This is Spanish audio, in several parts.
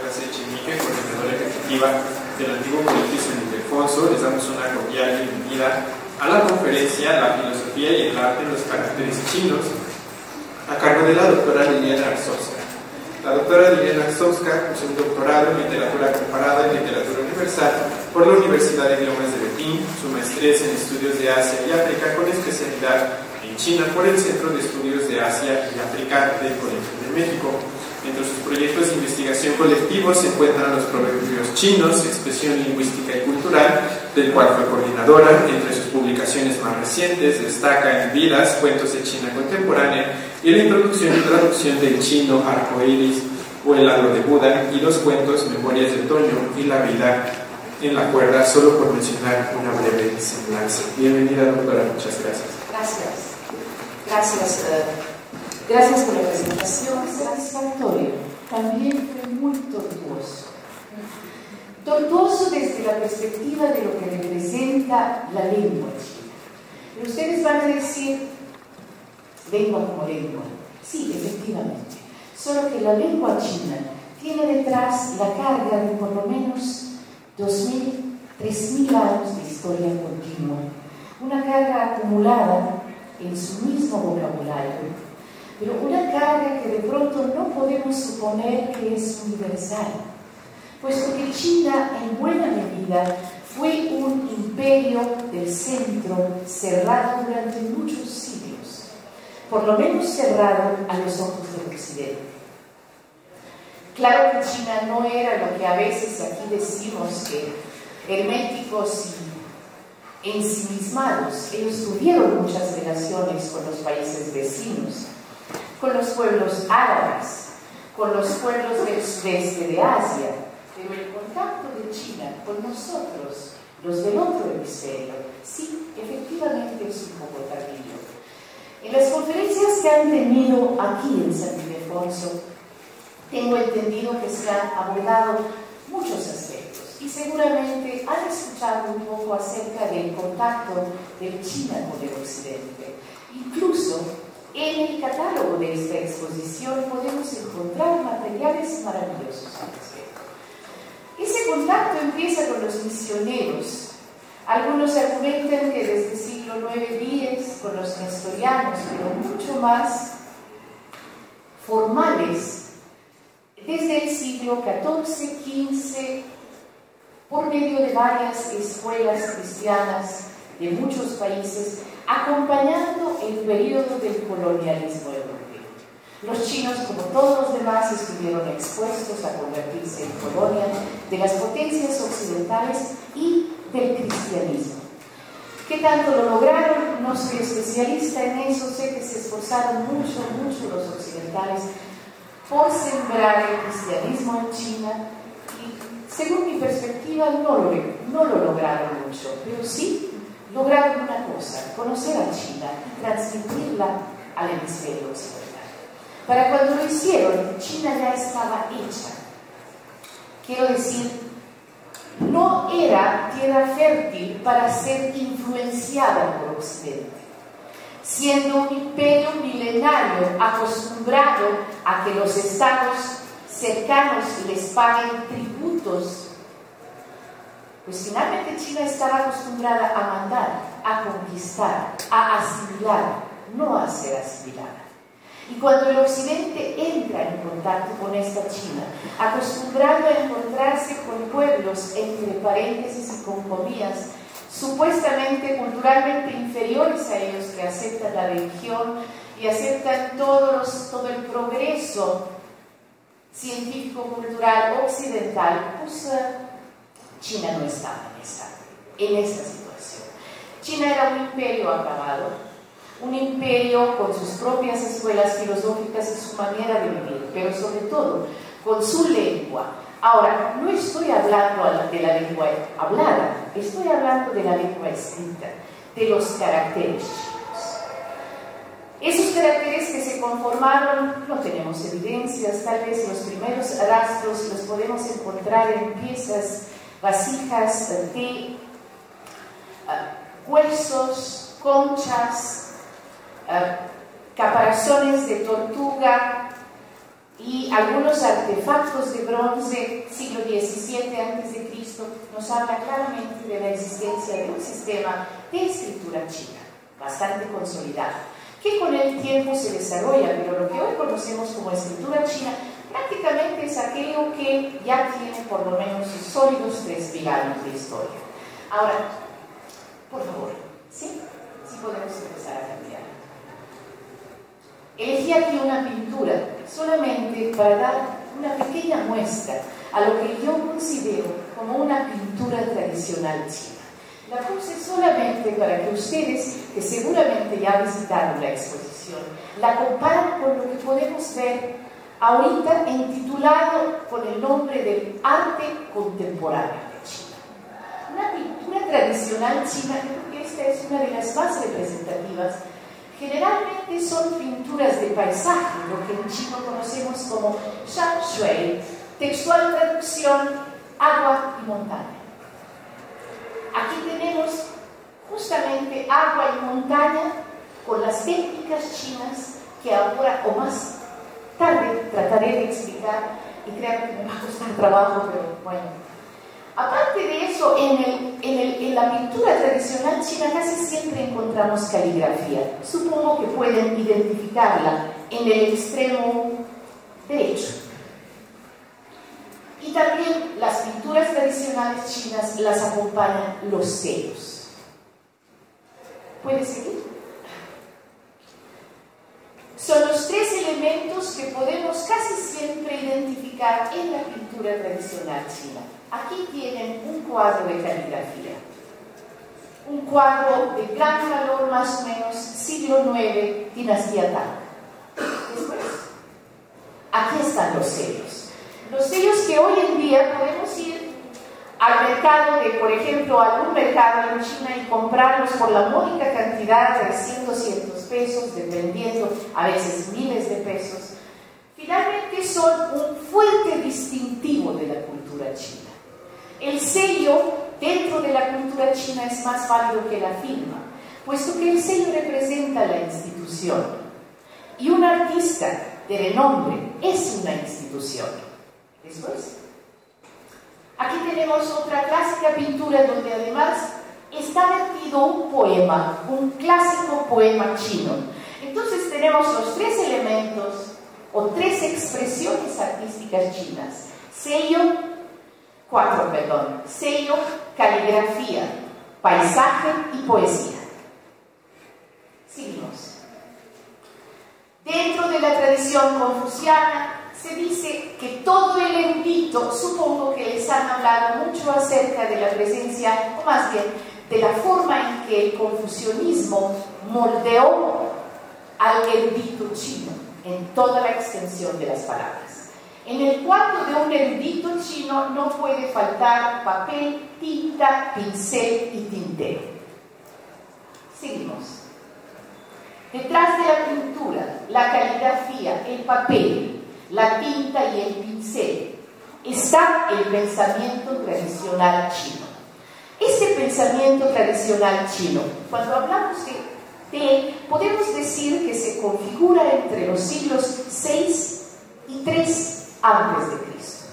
José Echenique, coordinadora ejecutiva del antiguo Colegio San Ildefonso. Les damos una cordial bienvenida a la conferencia La filosofía y el arte en los caracteres chinos, a cargo de la doctora Liliana Arzowska. La doctora Liliana Arzowska posee un doctorado en literatura comparada y literatura universal por la Universidad de Idiomas de Beijing, su maestría es en estudios de Asia y África con especialidad en China por el Centro de Estudios de Asia y África del Colegio de México. Entre sus proyectos de investigación colectivos se encuentran los proverbios chinos, expresión lingüística y cultural, del cual fue coordinadora. Entre sus publicaciones más recientes destacan Vidas, cuentos de China contemporánea, y la introducción y traducción del chino Arcoíris o El halo de Buda, y los cuentos Memorias de Otoño y La vida en la cuerda, solo por mencionar una breve semblanza. Bienvenida, doctora, muchas gracias. Gracias por la presentación, satisfactorio. También fue muy tortuoso. Tortuoso desde la perspectiva de lo que representa la lengua china. Pero ustedes van a decir, lengua como lengua. Sí, efectivamente. Solo que la lengua china tiene detrás la carga de por lo menos 2.000, 3.000 años de historia continua. Una carga acumulada en su mismo vocabulario, pero una carga que de pronto no podemos suponer que es universal, puesto que China en buena medida fue un imperio del centro cerrado durante muchos siglos, por lo menos cerrado a los ojos del occidente. Claro que China no era lo que a veces aquí decimos que herméticos y ensimismados. Ellos tuvieron muchas relaciones con los países vecinos, con los pueblos árabes, con los pueblos del sudeste de Asia, pero el contacto de China con nosotros, los del otro hemisferio, sí, efectivamente es un poco tardío. En las conferencias que han tenido aquí en San Ildefonso, tengo entendido que se han abordado muchos aspectos y seguramente han escuchado un poco acerca del contacto de China con el occidente. Incluso en el catálogo de esta exposición podemos encontrar materiales maravillosos al respecto. Ese contacto empieza con los misioneros. Algunos argumentan que desde el siglo IX-X con los nestorianos, pero mucho más formales desde el siglo XIV-XV por medio de varias escuelas cristianas de muchos países, acompañando el periodo del colonialismo europeo. Los chinos, como todos los demás, estuvieron expuestos a convertirse en colonia de las potencias occidentales y del cristianismo. ¿Qué tanto lo lograron? No soy especialista en eso, sé que se esforzaron mucho los occidentales por sembrar el cristianismo en China y, según mi perspectiva, no lo lograron mucho, pero sí lograron una cosa: conocer a China y transmitirla al hemisferio occidental. Para cuando lo hicieron, China ya estaba hecha. Quiero decir, no era tierra fértil para ser influenciada por Occidente. Siendo un imperio milenario acostumbrado a que los estados cercanos les paguen tributos, pues finalmente China estaba acostumbrada a mandar, a conquistar, a asimilar, no a ser asimilada. Y cuando el occidente entra en contacto con esta China, acostumbrado a encontrarse con pueblos, entre paréntesis y con comillas, supuestamente culturalmente inferiores a ellos, que aceptan la religión y aceptan todo el progreso científico-cultural occidental, pues China no estaba en esa situación. China era un imperio acabado, un imperio con sus propias escuelas filosóficas y su manera de vivir, pero sobre todo con su lengua. Ahora, no estoy hablando de la lengua hablada, estoy hablando de la lengua escrita, de los caracteres chinos. Esos caracteres que se conformaron, no tenemos evidencias, tal vez los primeros rastros los podemos encontrar en piezas, vasijas de huesos, conchas, caparazones de tortuga, y algunos artefactos de bronce, siglo XVII a.C., nos habla claramente de la existencia de un sistema de escritura china, bastante consolidado, que con el tiempo se desarrolla, pero lo que hoy conocemos como escritura china prácticamente es aquello que ya tiene por lo menos sólidos 3.000 años de historia. Ahora, por favor, ¿sí? Sí podemos empezar a cambiar. Elegí aquí una pintura solamente para dar una pequeña muestra a lo que yo considero como una pintura tradicional china. La puse solamente para que ustedes, que seguramente ya visitaron la exposición, la comparen con lo que podemos ver ahorita intitulado con el nombre del arte contemporáneo de China. Una pintura tradicional china, creo que esta es una de las más representativas. Generalmente son pinturas de paisaje, lo que en chino conocemos como shan shui, textual traducción, agua y montaña. Aquí tenemos justamente agua y montaña con las técnicas chinas que ahora o más tarde trataré de explicar, y créanme que me va a costar trabajo, pero bueno. Aparte de eso, en la pintura tradicional china casi siempre encontramos caligrafía. Supongo que pueden identificarla en el extremo derecho. Y también las pinturas tradicionales chinas las acompañan los sellos. ¿Puede seguir? Son los 3 elementos que podemos casi siempre identificar en la pintura tradicional china. Aquí tienen un cuadro de caligrafía, un cuadro de gran valor más o menos siglo IX, dinastía Tang. Después, aquí están los sellos. Los sellos que hoy en día podemos ir al mercado de, por ejemplo, algún mercado en China y comprarlos por la módica cantidad de 100, 200 pesos, dependiendo, a veces miles de pesos. Finalmente son un fuerte distintivo de la cultura china. El sello dentro de la cultura china es más válido que la firma, puesto que el sello representa la institución. Y un artista de renombre es una institución. Después, aquí tenemos otra clásica pintura donde además está metido un poema, un clásico poema chino. Entonces tenemos los 3 elementos o 3 expresiones artísticas chinas: sello, 4, perdón, sello, caligrafía, paisaje y poesía. Seguimos. Dentro de la tradición confuciana se dice que todo el erudito, supongo que les han hablado mucho acerca de la presencia, o más bien de la forma en que el confucianismo moldeó al erudito chino en toda la extensión de las palabras. En el cuarto de un erudito chino no puede faltar papel, tinta, pincel y tintero. Seguimos. Detrás de la pintura, la caligrafía, el papel, la tinta y el pincel, está el pensamiento tradicional chino. Este pensamiento tradicional chino, cuando hablamos de él, podemos decir que se configura entre los siglos 6 y 3 antes de Cristo.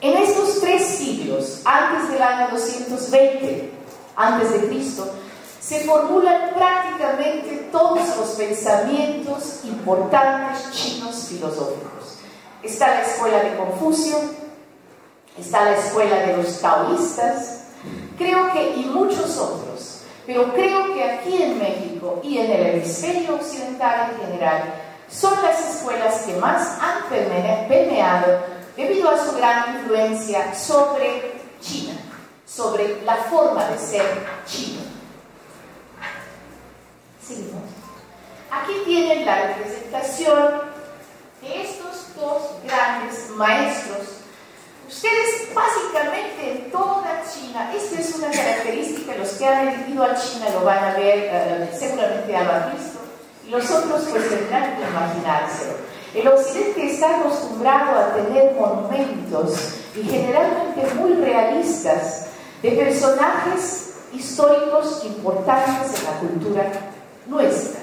En estos 3 siglos, antes del año 220 antes de Cristo, se formulan prácticamente todos los pensamientos importantes chinos filosóficos. Está la escuela de Confucio, está la escuela de los taoístas, creo que, y muchos otros, pero creo que aquí en México y en el hemisferio occidental en general, son las escuelas que más han permeado debido a su gran influencia sobre China, sobre la forma de ser chino. Seguimos. Aquí tienen la representación de estos 2 grandes maestros. Ustedes básicamente en toda China, esta es una característica, los que han ido a China lo van a ver, seguramente ya lo han visto, y los otros pues tendrán que imaginárselo. El occidente está acostumbrado a tener monumentos, y generalmente muy realistas, de personajes históricos importantes en la cultura nuestra.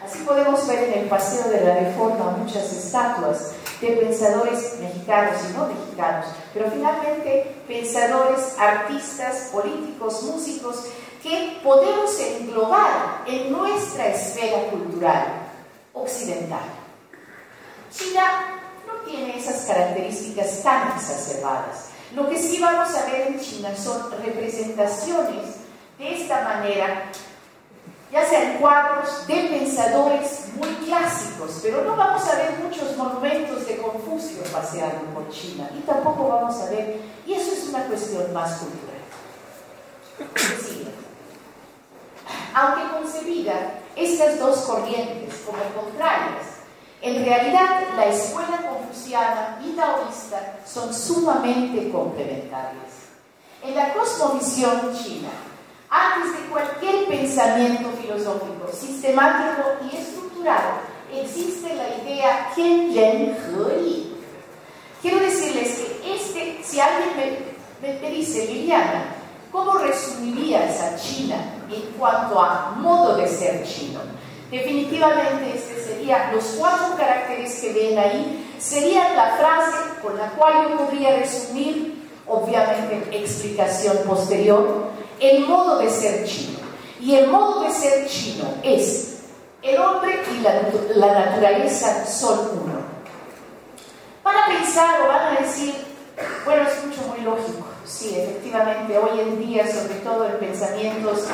Así podemos ver en el Paseo de la Reforma muchas estatuas de pensadores mexicanos y no mexicanos, pero finalmente pensadores, artistas, políticos, músicos, que podemos englobar en nuestra esfera cultural occidental. China no tiene esas características tan exacerbadas. Lo que sí vamos a ver en China son representaciones de esta manera, ya sean cuadros de pensadores muy clásicos, pero no vamos a ver muchos monumentos de Confucio paseando por China, y tampoco vamos a ver, y eso es una cuestión más cultural. Sí. Aunque concebida estas dos corrientes como contrarias, en realidad la escuela confuciana y taoísta son sumamente complementarias. En la cosmovisión china, antes de cualquier pensamiento filosófico, sistemático y estructurado, existe la idea Tian Ren He Yi. Quiero decirles que si alguien me dice, Liliana, ¿cómo resumirías a China en cuanto a modo de ser chino? Definitivamente serían los 4 caracteres que ven ahí, serían la frase con la cual yo podría resumir, obviamente explicación posterior, el modo de ser chino. Y el modo de ser chino es: el hombre y la naturaleza son uno. Van a pensar o van a decir, bueno, es mucho muy lógico. Sí, efectivamente, hoy en día, sobre todo en pensamientos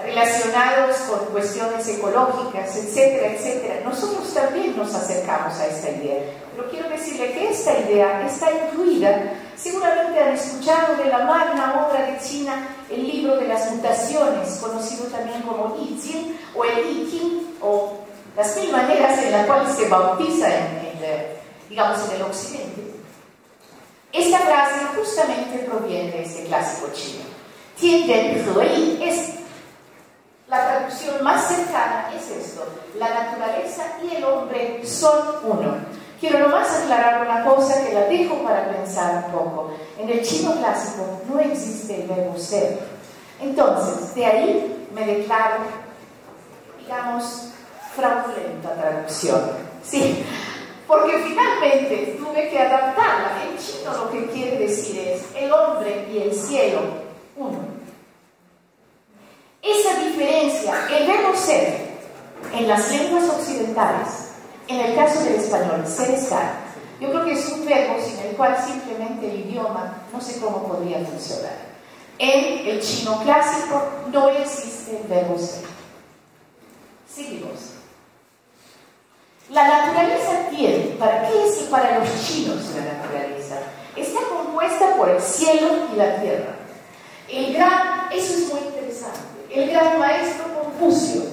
relacionados con cuestiones ecológicas, etcétera, etcétera, nosotros también nos acercamos a esta idea. Pero quiero decirle que esta idea está incluida, seguramente han escuchado de la magna obra de China, el libro de las mutaciones, conocido también como I Ching o el I Ching, o las 1000 maneras en las cuales se bautiza digamos, en el occidente. Esta frase justamente proviene de este clásico chino. Tian Ren He Yi es la traducción más cercana, es esto: la naturaleza y el hombre son uno. Quiero nomás aclarar una cosa que la dejo para pensar un poco. En el chino clásico no existe el verbo ser. Entonces, de ahí me declaro, digamos, fraudulenta traducción. Sí, porque finalmente tuve que adaptarla. En chino lo que quiere decir es el hombre y el cielo, uno. Esa diferencia, el verbo ser, en las lenguas occidentales, en el caso del español, ser estar, yo creo que es un verbo sin el cual simplemente el idioma no sé cómo podría funcionar. En el chino clásico no existe el verbo ser. Seguimos. La naturaleza tiene, ¿para qué es para los chinos la naturaleza? Está compuesta por el cielo y la tierra. Eso es muy interesante. El gran maestro Confucio,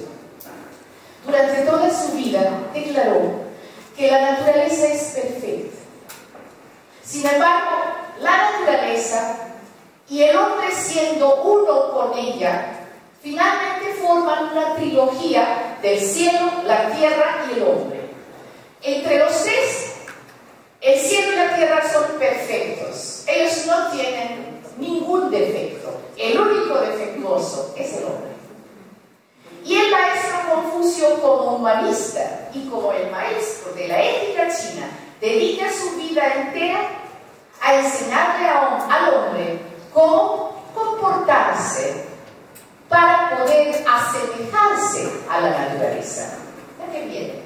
durante toda su vida, declaró que la naturaleza es perfecta. Sin embargo, la naturaleza y el hombre siendo uno con ella, finalmente forman una trilogía del cielo, la tierra y el hombre. Entre los tres, el cielo y la tierra son perfectos. Ellos no tienen ningún defecto. El único defectuoso es el hombre. Y el maestro Confucio, como humanista y como el maestro de la ética china, dedica su vida entera a enseñarle al hombre cómo comportarse para poder asemejarse a la naturaleza. ¿De qué viene?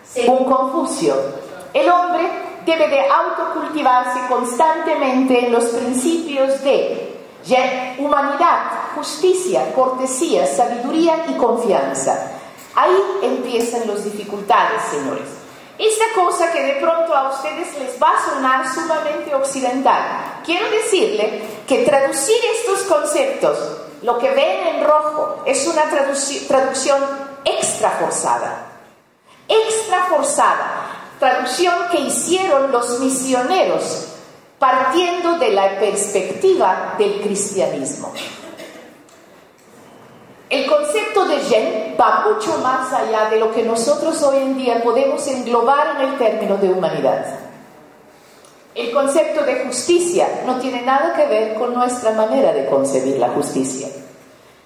Según Confucio, el hombre debe de autocultivarse constantemente en los principios de humanidad, justicia, cortesía, sabiduría y confianza. Ahí empiezan las dificultades, señores. Esta cosa que de pronto a ustedes les va a sonar sumamente occidental, quiero decirle que traducir estos conceptos, lo que ven en rojo, es una traducción extra forzada. Extra forzada. Traducción que hicieron los misioneros partiendo de la perspectiva del cristianismo. El concepto de Zhen va mucho más allá de lo que nosotros hoy en día podemos englobar en el término de humanidad. El concepto de justicia no tiene nada que ver con nuestra manera de concebir la justicia.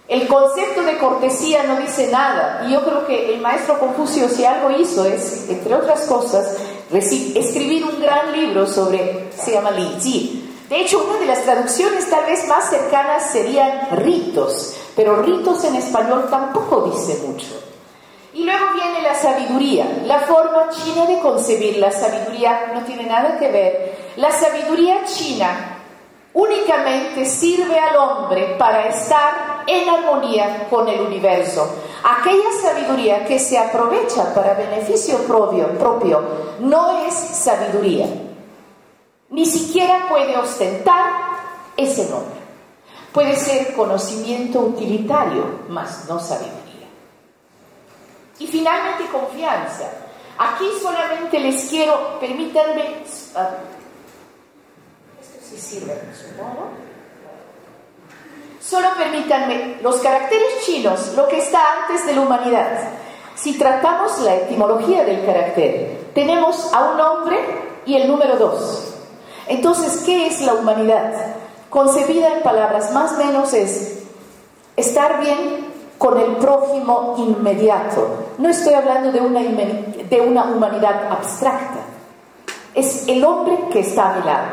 El concepto de cortesía no dice nada, y yo creo que el maestro Confucio, si algo hizo, es, entre otras cosas, escribir un gran libro sobre, se llama Li Ji. De hecho, una de las traducciones tal vez más cercanas serían ritos, pero ritos en español tampoco dice mucho. Y luego viene la sabiduría, la forma china de concebir la sabiduría no tiene nada que ver. La sabiduría china únicamente sirve al hombre para estar en armonía con el universo. Aquella sabiduría que se aprovecha para beneficio propio no es sabiduría. Ni siquiera puede ostentar ese nombre. Puede ser conocimiento utilitario, mas no sabiduría. Y finalmente confianza. Aquí solamente les quiero, permítanme, esto sí sirve, supongo. Solo permítanme, los caracteres chinos, lo que está antes de la humanidad. Si tratamos la etimología del carácter, tenemos a un hombre y el número 2. Entonces, ¿qué es la humanidad? Concebida en palabras más o menos es estar bien con el prójimo inmediato. No estoy hablando de una humanidad abstracta. Es el hombre que está a mi lado.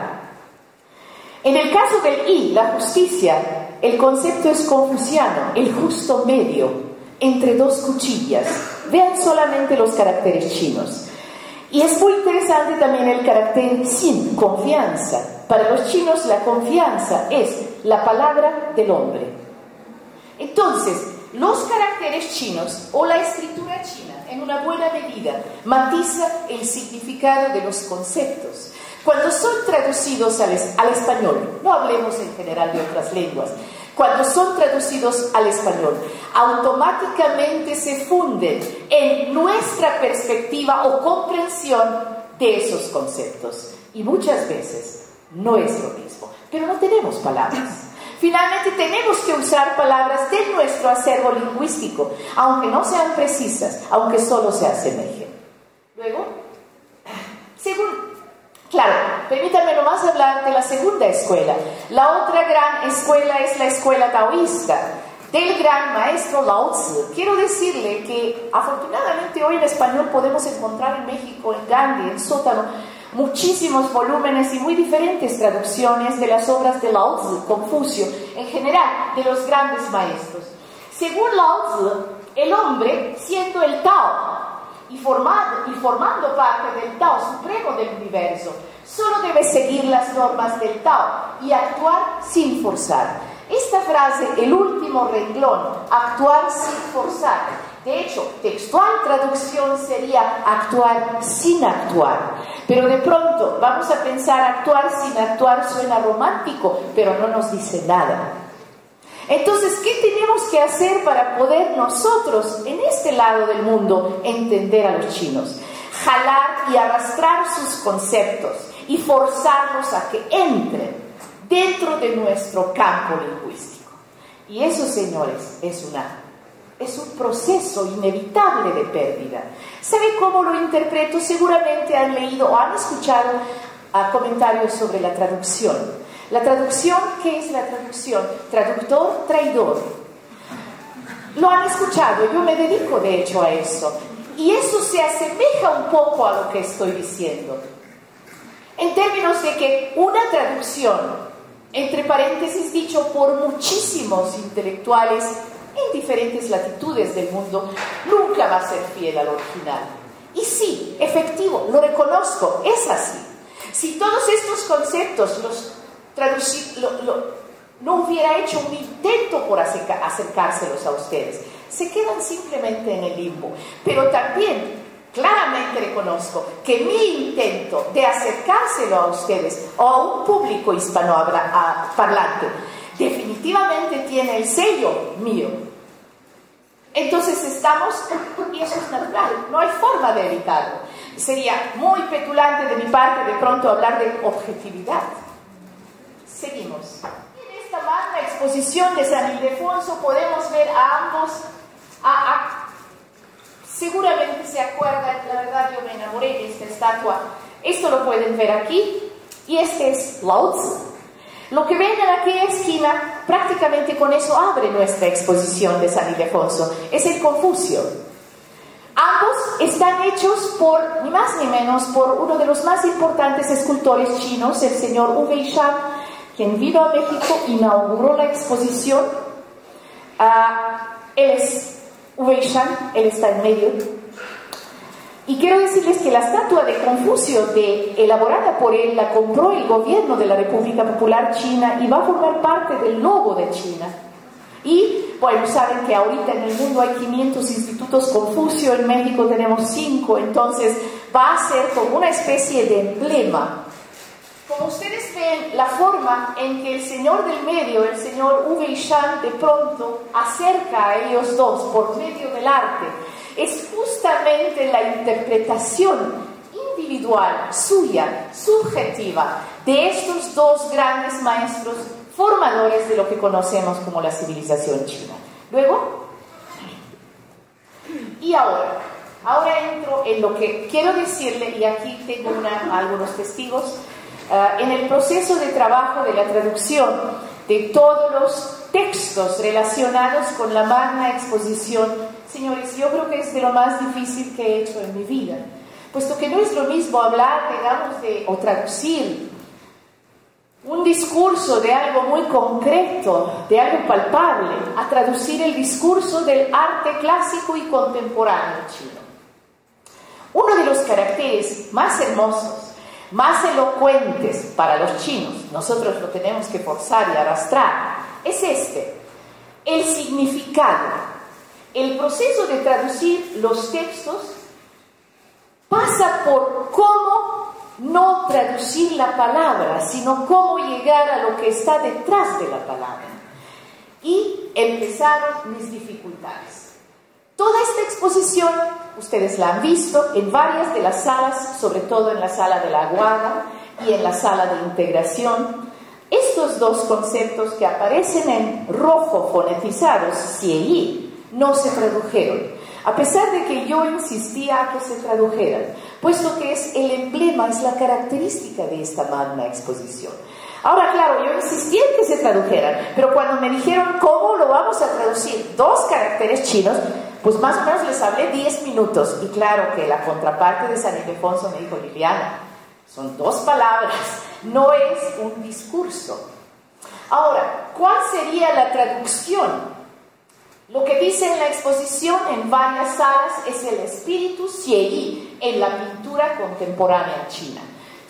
En el caso del I, la justicia, el concepto es confuciano, el justo medio entre dos cuchillas. Vean solamente los caracteres chinos. Y es muy interesante también el carácter sin, confianza. Para los chinos la confianza es la palabra del hombre. Entonces, los caracteres chinos o la escritura china, en una buena medida, matiza el significado de los conceptos. Cuando son traducidos al español, no hablemos en general de otras lenguas, cuando son traducidos al español, automáticamente se funden en nuestra perspectiva o comprensión de esos conceptos. Y muchas veces no es lo mismo, pero no tenemos palabras. Finalmente tenemos que usar palabras de nuestro acervo lingüístico, aunque no sean precisas, aunque solo se asemejen. Luego, claro, permítanme nomás hablar de la segunda escuela. La otra gran escuela es la escuela taoísta, del gran maestro Lao Tzu. Quiero decirle que afortunadamente hoy en español podemos encontrar en México, en Gandhi, en Sótano, muchísimos volúmenes y muy diferentes traducciones de las obras de Lao Tzu, Confucio, en general, de los grandes maestros. Según Lao Tzu, el hombre, siendo el Tao y formando parte del Tao supremo del universo, solo debe seguir las normas del Tao y actuar sin forzar. Esta frase, el último renglón, actuar sin forzar, de hecho, textual traducción sería actuar sin actuar. Pero de pronto vamos a pensar actuar sin actuar suena romántico, pero no nos dice nada. Entonces, ¿qué tenemos que hacer para poder nosotros, en este lado del mundo, entender a los chinos? Jalar y arrastrar sus conceptos y forzarlos a que entren dentro de nuestro campo lingüístico. Y eso, señores, es un proceso inevitable de pérdida. ¿Sabe cómo lo interpreto? Seguramente han leído o han escuchado comentarios sobre la traducción. La traducción, ¿qué es la traducción? Traductor, traidor. Lo han escuchado, yo me dedico de hecho a eso. Y eso se asemeja un poco a lo que estoy diciendo. En términos de que una traducción, entre paréntesis dicho por muchísimos intelectuales, en diferentes latitudes del mundo, nunca va a ser fiel al original. Y sí, efectivo, lo reconozco, es así. Si todos estos conceptos no hubiera hecho un intento por acercárselos a ustedes, se quedan simplemente en el limbo. Pero también claramente reconozco que mi intento de acercárselo a ustedes o a un público hispanoparlante definitivamente tiene el sello mío. Entonces estamos, y eso es natural, no hay forma de evitarlo. Sería muy petulante de mi parte de pronto hablar de objetividad. Seguimos. En esta magna exposición de San Ildefonso podemos ver a ambos, seguramente se acuerdan, la verdad yo me enamoré de esta estatua. Esto lo pueden ver aquí, y este es Lao Tzu. Lo que ven en aquella esquina prácticamente con eso abre nuestra exposición de San Ildefonso, es el Confucio. Ambos están hechos por, ni más ni menos, por uno de los más importantes escultores chinos, el señor Wu Weishan, quien vino a México, inauguró la exposición. Él es Wu Weishan, él está en medio. Y quiero decirles que la estatua de Confucio, elaborada por él, la compró el gobierno de la República Popular China y va a formar parte del logo de China. Y, bueno, saben que ahorita en el mundo hay 500 institutos Confucio, en México tenemos 5, entonces va a ser como una especie de emblema. Como ustedes ven, la forma en que el señor del medio, el señor Wu Weishan, de pronto acerca a ellos dos por medio del arte, es justamente la interpretación individual, suya, subjetiva, de estos dos grandes maestros formadores de lo que conocemos como la civilización china. Luego, y ahora entro en lo que quiero decirle, y aquí tengo algunos testigos, en el proceso de trabajo de la traducción de todos los textos relacionados con la Magna Exposición. Señores, yo creo que es de lo más difícil que he hecho en mi vida, puesto que no es lo mismo hablar, digamos, o traducir un discurso de algo muy concreto, de algo palpable, a traducir el discurso del arte clásico y contemporáneo chino. Uno de los caracteres más hermosos, más elocuentes para los chinos, nosotros lo tenemos que forzar y arrastrar, es el significado. El proceso de traducir los textos pasa por cómo no traducir la palabra, sino cómo llegar a lo que está detrás de la palabra. Y empezaron mis dificultades. Toda esta exposición, ustedes la han visto en varias de las salas, sobre todo en la sala de la Aguada y en la sala de integración. Estos dos conceptos que aparecen en rojo fonetizados, CIE, no se tradujeron, a pesar de que yo insistía a que se tradujeran, puesto que es el emblema, es la característica de esta magna exposición. Ahora, claro, yo insistí en que se tradujeran, pero cuando me dijeron cómo lo vamos a traducir, 2 caracteres chinos, pues más o menos les hablé 10 minutos, y claro que la contraparte de San Ildefonso me dijo: Liliana, son 2 palabras, no es un discurso. Ahora, ¿cuál sería la traducción? Lo que dice en la exposición en varias salas es el espíritu Xie en la pintura contemporánea china.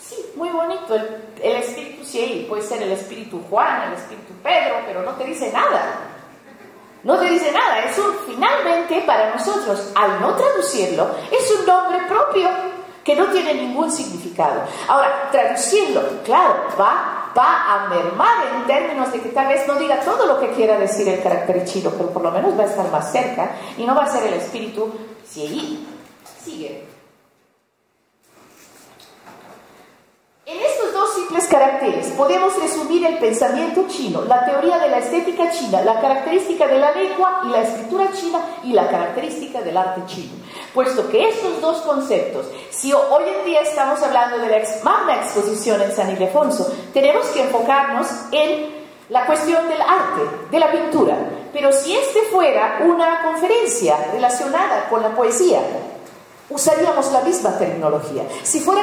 Sí, muy bonito, el espíritu Xie puede ser el espíritu Juan, el espíritu Pedro, pero no te dice nada. No te dice nada, finalmente para nosotros, al no traducirlo, es un nombre propio que no tiene ningún significado. Ahora, traducirlo, claro, va a mermar en términos de que tal vez no diga todo lo que quiera decir el carácter chino, pero por lo menos va a estar más cerca y no va a ser el espíritu Xie. Sigue. En estos 2 simples caracteres podemos resumir el pensamiento chino, la teoría de la estética china, la característica de la lengua y la escritura china y la característica del arte chino. Puesto que estos 2 conceptos, si hoy en día estamos hablando de la magna exposición en San Ildefonso, tenemos que enfocarnos en la cuestión del arte, de la pintura. Pero si fuera una conferencia relacionada con la poesía, usaríamos la misma terminología. Si fuera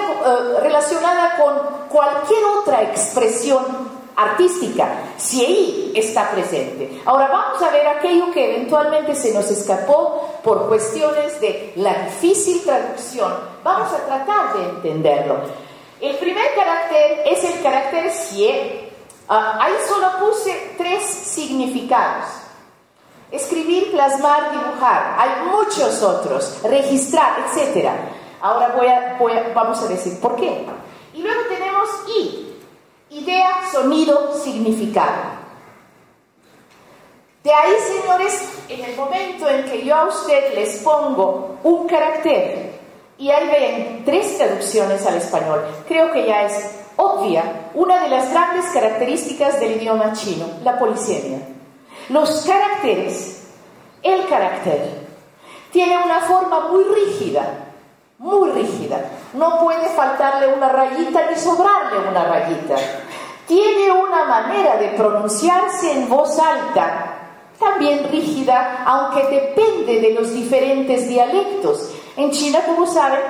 relacionada con cualquier otra expresión artística, si ahí está presente. Ahora vamos a ver aquello que eventualmente se nos escapó por cuestiones de la difícil traducción. Vamos a tratar de entenderlo. El primer carácter es el carácter Xie. Ahí solo puse 3 significados: escribir, plasmar, dibujar. Hay muchos otros, registrar, etc. Ahora vamos a decir por qué. Y luego tenemos I. Idea, sonido, significado. De ahí, señores, en el momento en que yo a usted les pongo un carácter y ahí ven 3 traducciones al español, creo que ya es obvia una de las grandes características del idioma chino, la polisemia. Los caracteres, el carácter, tiene una forma muy rígida, no puede faltarle una rayita ni sobrarle una rayita. tiene una manera de pronunciarse en voz alta, también rígida, aunque depende de los diferentes dialectos. En China, como saben,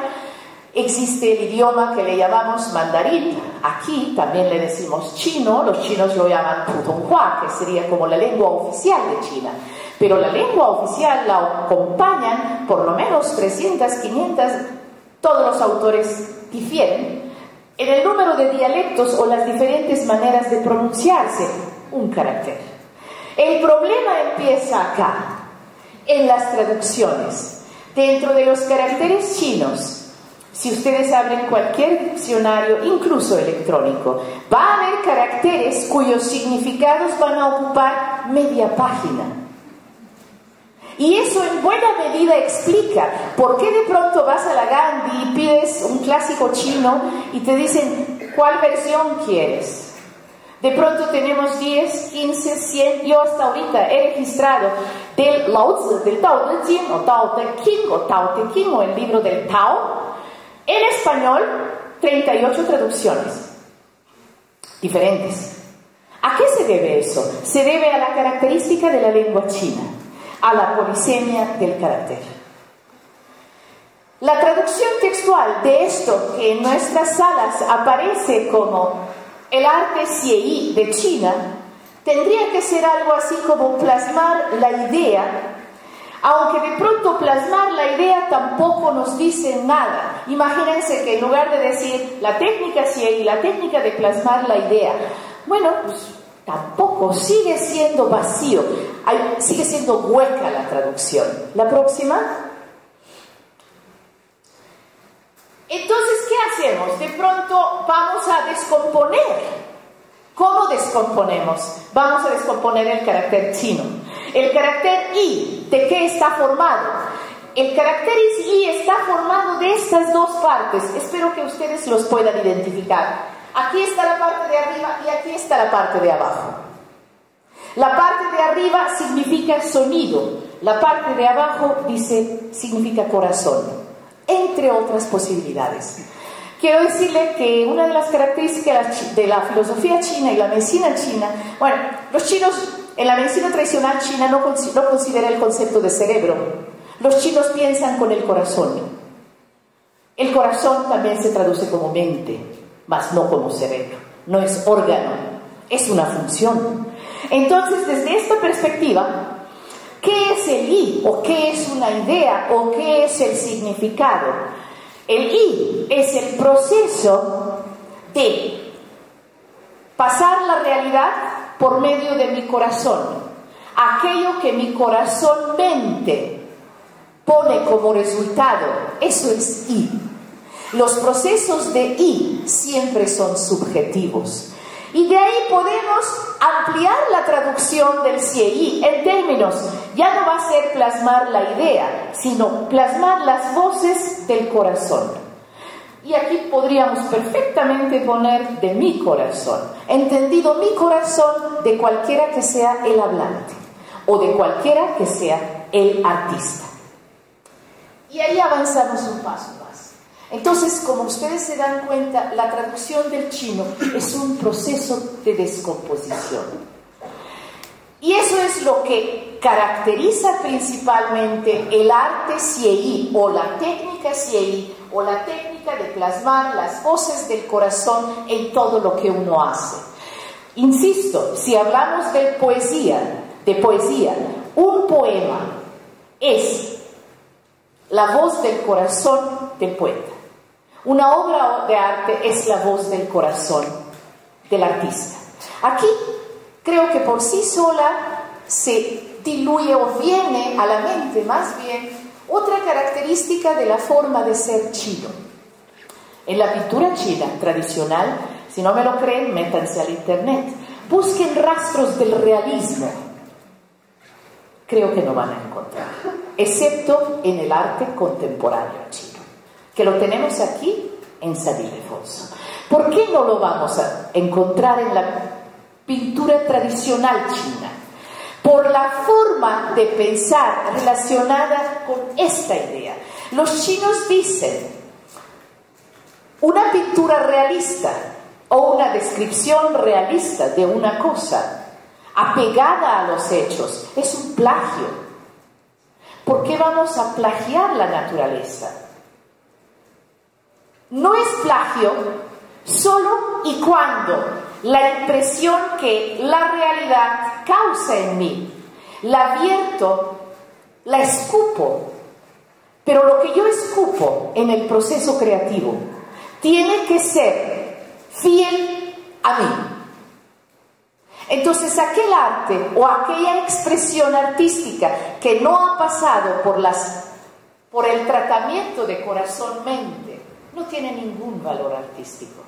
existe el idioma que le llamamos mandarín. Aquí también le decimos chino, los chinos lo llaman putonghua, que sería como la lengua oficial de China. Pero la lengua oficial la acompañan por lo menos 300, 500, todos los autores difieren en el número de dialectos o las diferentes maneras de pronunciarse un carácter. El problema empieza acá, en las traducciones. Dentro de los caracteres chinos, si ustedes abren cualquier diccionario, incluso electrónico, va a haber caracteres cuyos significados van a ocupar media página. Y eso en buena medida explica por qué de pronto vas a la Gandhi y pides un clásico chino y te dicen, ¿cuál versión quieres? De pronto tenemos 10, 15, 100, yo hasta ahorita he registrado del Lao Tzu, del Tao Te Ching o Tao Te King o Tao Te King o el libro del Tao, en español 38 traducciones diferentes. ¿A qué se debe eso? Se debe a la característica de la lengua china, a la polisemia del carácter. La traducción textual de esto que en nuestras salas aparece como el arte Xie de China tendría que ser algo así como plasmar la idea, aunque de pronto plasmar la idea tampoco nos dice nada. Imagínense que en lugar de decir la técnica Xie y la técnica de plasmar la idea, bueno, pues tampoco, sigue siendo vacío, sigue siendo hueca la traducción. La próxima. Entonces, ¿qué hacemos? De pronto vamos a descomponer. ¿Cómo descomponemos? Vamos a descomponer el carácter chino. El carácter I, ¿de qué está formado? El carácter I está formado de estas dos partes. Espero que ustedes los puedan identificar. Aquí está la parte de arriba y aquí está la parte de abajo. La parte de arriba significa sonido. La parte de abajo significa corazón, entre otras posibilidades. Quiero decirle que una de las características de la filosofía china y la medicina china, bueno, los chinos en la medicina tradicional china no considera el concepto de cerebro. Los chinos piensan con el corazón. El corazón también se traduce como mente, mas no como cerebro. No es órgano, es una función. Entonces, desde esta perspectiva, ¿qué es el I? ¿O qué es una idea? ¿O qué es el significado? El I es el proceso de pasar la realidad por medio de mi corazón. Aquello que mi corazón mente pone como resultado, eso es I. Los procesos de I siempre son subjetivos. Y de ahí podemos ampliar la traducción del CIE en términos, ya no va a ser plasmar la idea, sino plasmar las voces del corazón. Y aquí podríamos perfectamente poner de mi corazón, entendido mi corazón de cualquiera que sea el hablante o de cualquiera que sea el artista. Y ahí avanzamos un paso más. Entonces, como ustedes se dan cuenta, la traducción del chino es un proceso de descomposición. Y eso es lo que caracteriza principalmente el arte CIE o la técnica CIE o la técnica de plasmar las voces del corazón en todo lo que uno hace. Insisto, si hablamos de poesía, un poema es la voz del corazón del poeta. Una obra de arte es la voz del corazón del artista. Aquí creo que por sí sola se diluye o viene a la mente más bien otra característica de la forma de ser chino. En la pintura china tradicional, si no me lo creen, métanse al internet, busquen rastros del realismo. Creo que no van a encontrar, excepto en el arte contemporáneo chino, que lo tenemos aquí en San Ildefonso. ¿Por qué no lo vamos a encontrar en la pintura tradicional china? Por la forma de pensar relacionada con esta idea. Los chinos dicen, una pintura realista o una descripción realista de una cosa, apegada a los hechos, es un plagio. ¿Por qué vamos a plagiar la naturaleza? No es plagio solo y cuando la impresión que la realidad causa en mí, la vierto, la escupo, pero lo que yo escupo en el proceso creativo tiene que ser fiel a mí. Entonces aquel arte o aquella expresión artística que no ha pasado por el tratamiento de corazón-mente no tiene ningún valor artístico.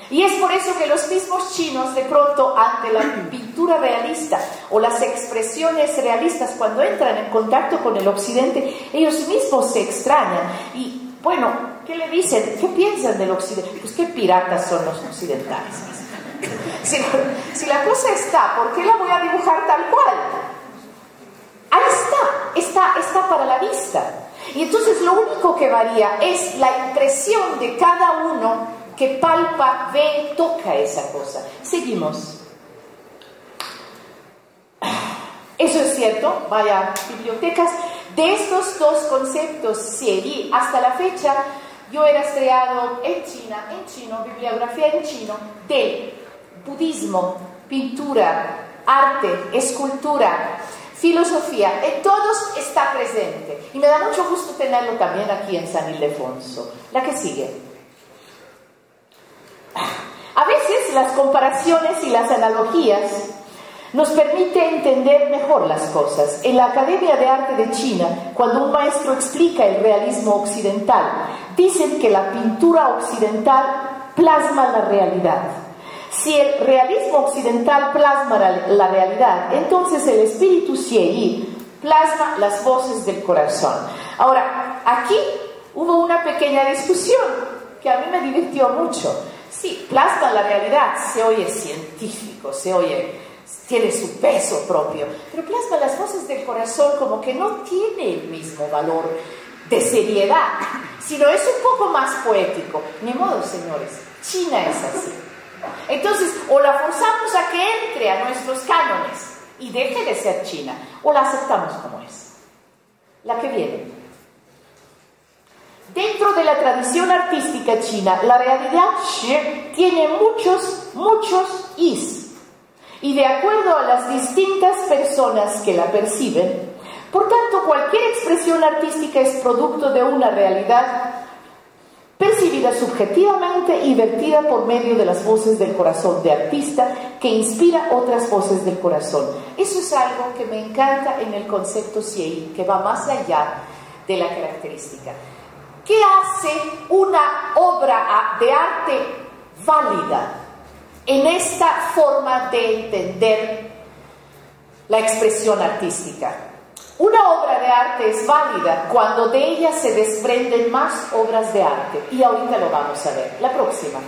Y es por eso que los mismos chinos, de pronto, ante la pintura realista o las expresiones realistas, cuando entran en contacto con el occidente, ellos mismos se extrañan. Y, bueno, ¿qué le dicen? ¿Qué piensan del occidente? Pues qué piratas son los occidentales. Si la cosa está, ¿por qué la voy a dibujar tal cual? Ahí está para la vista. Y entonces lo único que varía es la impresión de cada uno que palpa, ve, toca esa cosa. Seguimos. Eso es cierto, vaya bibliotecas. De estos dos conceptos, Xieyi, hasta la fecha, yo he rastreado en chino, bibliografía en chino, de budismo, pintura, arte, escultura, filosofía, en todos está presente. Y me da mucho gusto tenerlo también aquí en San Ildefonso. La que sigue. A veces las comparaciones y las analogías nos permiten entender mejor las cosas. En la Academia de Arte de China, cuando un maestro explica el realismo occidental, dicen que la pintura occidental plasma la realidad. Si el realismo occidental plasma la realidad, entonces el espíritu Xieyi plasma las voces del corazón. Ahora, aquí hubo una pequeña discusión que a mí me divirtió mucho. Sí, plasma la realidad, se oye científico, tiene su peso propio, pero plasma las voces del corazón como que no tiene el mismo valor de seriedad, sino es un poco más poético. Ni modo, señores, China es así. Entonces, o la forzamos a que entre a nuestros cánones y deje de ser China, o la aceptamos como es. La que viene. Dentro de la tradición artística china, la realidad Shi tiene muchos is. Y de acuerdo a las distintas personas que la perciben, por tanto, cualquier expresión artística es producto de una realidad percibida subjetivamente y vertida por medio de las voces del corazón de artista que inspira otras voces del corazón. Eso es algo que me encanta en el concepto Xieyi, que va más allá de la característica. ¿Qué hace una obra de arte válida en esta forma de entender la expresión artística? Una obra de arte es válida cuando de ella se desprenden más obras de arte. Y ahorita lo vamos a ver. La próxima.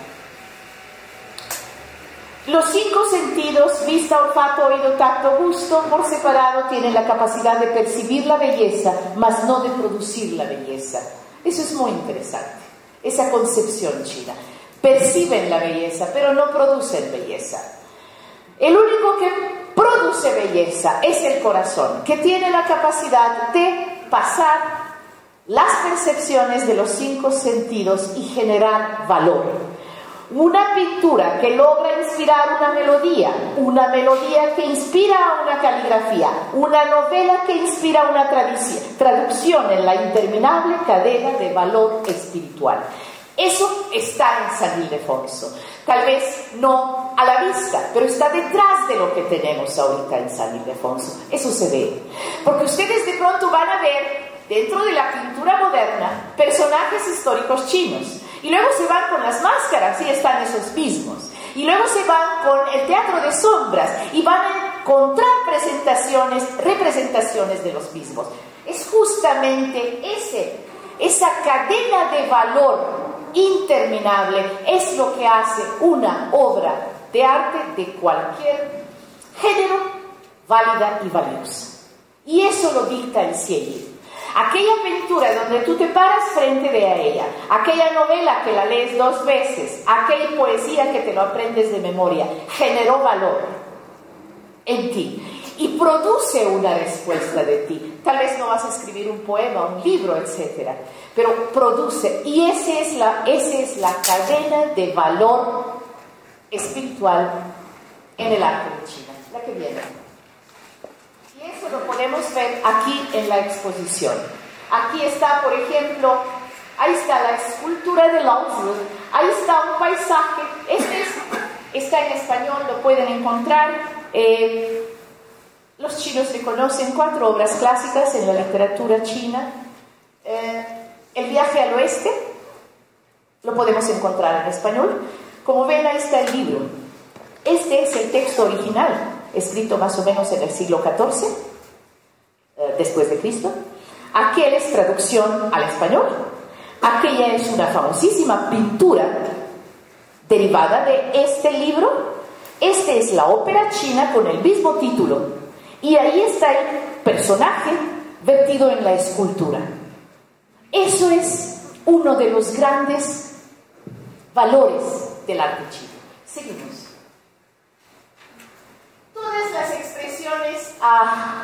Los 5 sentidos, vista, olfato, oído, tacto, gusto, por separado tienen la capacidad de percibir la belleza, mas no de producir la belleza. Eso es muy interesante, esa concepción china. Perciben la belleza, pero no producen belleza. El único que produce belleza es el corazón, que tiene la capacidad de pasar las percepciones de los 5 sentidos y generar valor. Una pintura que logra inspirar una melodía que inspira a una caligrafía, una novela que inspira una traducción en la interminable cadena de valor espiritual. Eso está en San Ildefonso. Tal vez no a la vista, pero está detrás de lo que tenemos ahorita en San Ildefonso. Eso se ve. Porque ustedes de pronto van a ver, dentro de la pintura moderna, personajes históricos chinos. Y luego se van con las máscaras y están esos mismos. Y luego se van con el teatro de sombras y van a encontrar representaciones de los mismos. Es justamente esa cadena de valor interminable es lo que hace una obra de arte de cualquier género válida y valiosa. Y eso lo dicta el Xieyi. Aquella pintura donde tú te paras frente de ella, aquella novela que la lees 2 veces, aquella poesía que te lo aprendes de memoria, generó valor en ti y produce una respuesta de ti. Tal vez no vas a escribir un poema, un libro, etc., pero produce, y esa es la cadena de valor espiritual en el arte de China, la que viene. Y eso lo podemos ver aquí en la exposición. Aquí está, por ejemplo, ahí está la escultura de Lao Tzu, ahí está un paisaje, está en español, lo pueden encontrar. Los chinos reconocen 4 obras clásicas en la literatura china. El viaje al oeste, lo podemos encontrar en español. Como ven, ahí está el libro. Este es el texto original, escrito más o menos en el siglo XIV, después de Cristo. Aquel es traducción al español. Aquella es una famosísima pintura derivada de este libro. Este es la ópera china con el mismo título. Y ahí está el personaje vertido en la escultura. Eso es uno de los grandes valores del arte chino. Seguimos. Todas las expresiones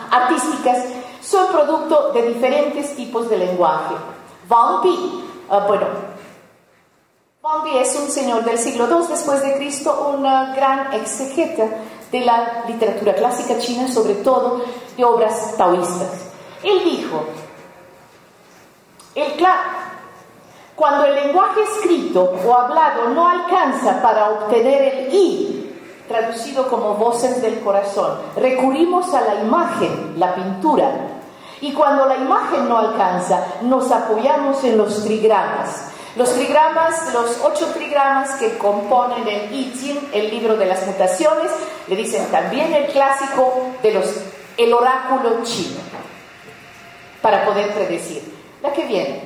artísticas son producto de diferentes tipos de lenguaje. Wang Bi, Wang Bi es un señor del siglo II después de Cristo, una gran exegeta de la literatura clásica china, sobre todo de obras taoístas. Él dijo, cuando el lenguaje escrito o hablado no alcanza para obtener el I, traducido como voces del corazón, recurrimos a la imagen, la pintura. Y cuando la imagen no alcanza, nos apoyamos en los trigramas. Los trigramas, los 8 trigramas que componen el I Ching, el libro de las mutaciones, le dicen también el clásico el oráculo chino, para poder predecir. La que viene.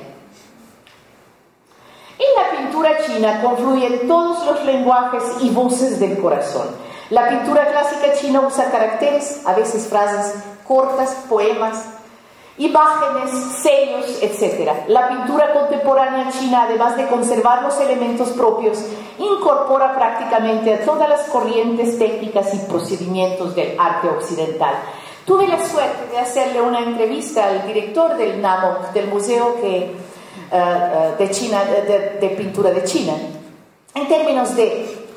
En la pintura china confluyen todos los lenguajes y voces del corazón. La pintura clásica china usa caracteres, a veces frases cortas, poemas, imágenes, sellos, etc. La pintura contemporánea china, además de conservar los elementos propios, incorpora prácticamente a todas las corrientes técnicas y procedimientos del arte occidental. Tuve la suerte de hacerle una entrevista al director del NAMOC, del Museo de China, de Pintura de China, en términos de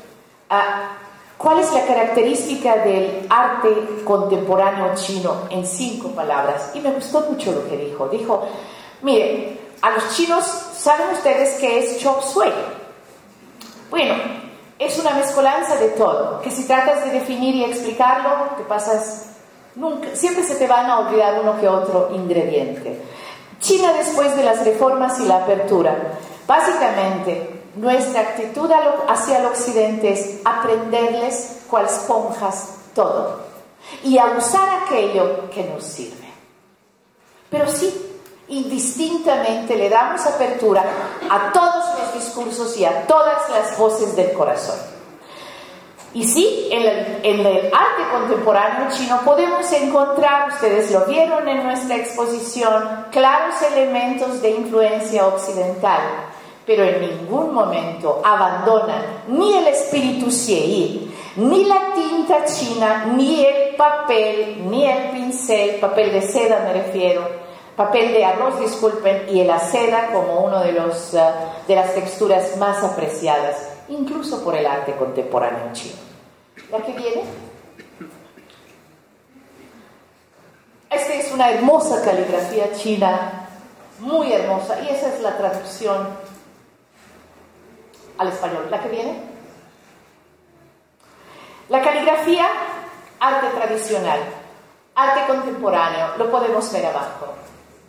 ¿cuál es la característica del arte contemporáneo chino en 5 palabras? Y me gustó mucho lo que dijo. Dijo, mire, a los chinos, ¿saben ustedes qué es chop suey? Bueno, es una mezcolanza de todo, que si tratas de definir y explicarlo, te pasas nunca, siempre se te van a olvidar uno que otro ingrediente. China, después de las reformas y la apertura, básicamente nuestra actitud hacia el occidente es aprenderles cual esponjas todo y a usar aquello que nos sirve. Pero sí, indistintamente le damos apertura a todos los discursos y a todas las voces del corazón. Y sí, en el arte contemporáneo chino podemos encontrar, ustedes lo vieron en nuestra exposición, claros elementos de influencia occidental, pero en ningún momento abandonan ni el espíritu xie, ni la tinta china, ni el papel, ni el pincel, papel de seda me refiero, papel de arroz, disculpen, y la seda como uno de las texturas más apreciadas, incluso por el arte contemporáneo chino. ¿La que viene? Esta es una hermosa caligrafía china, muy hermosa, y esa es la traducción al español. ¿La que viene? La caligrafía, arte tradicional, arte contemporáneo, lo podemos ver abajo.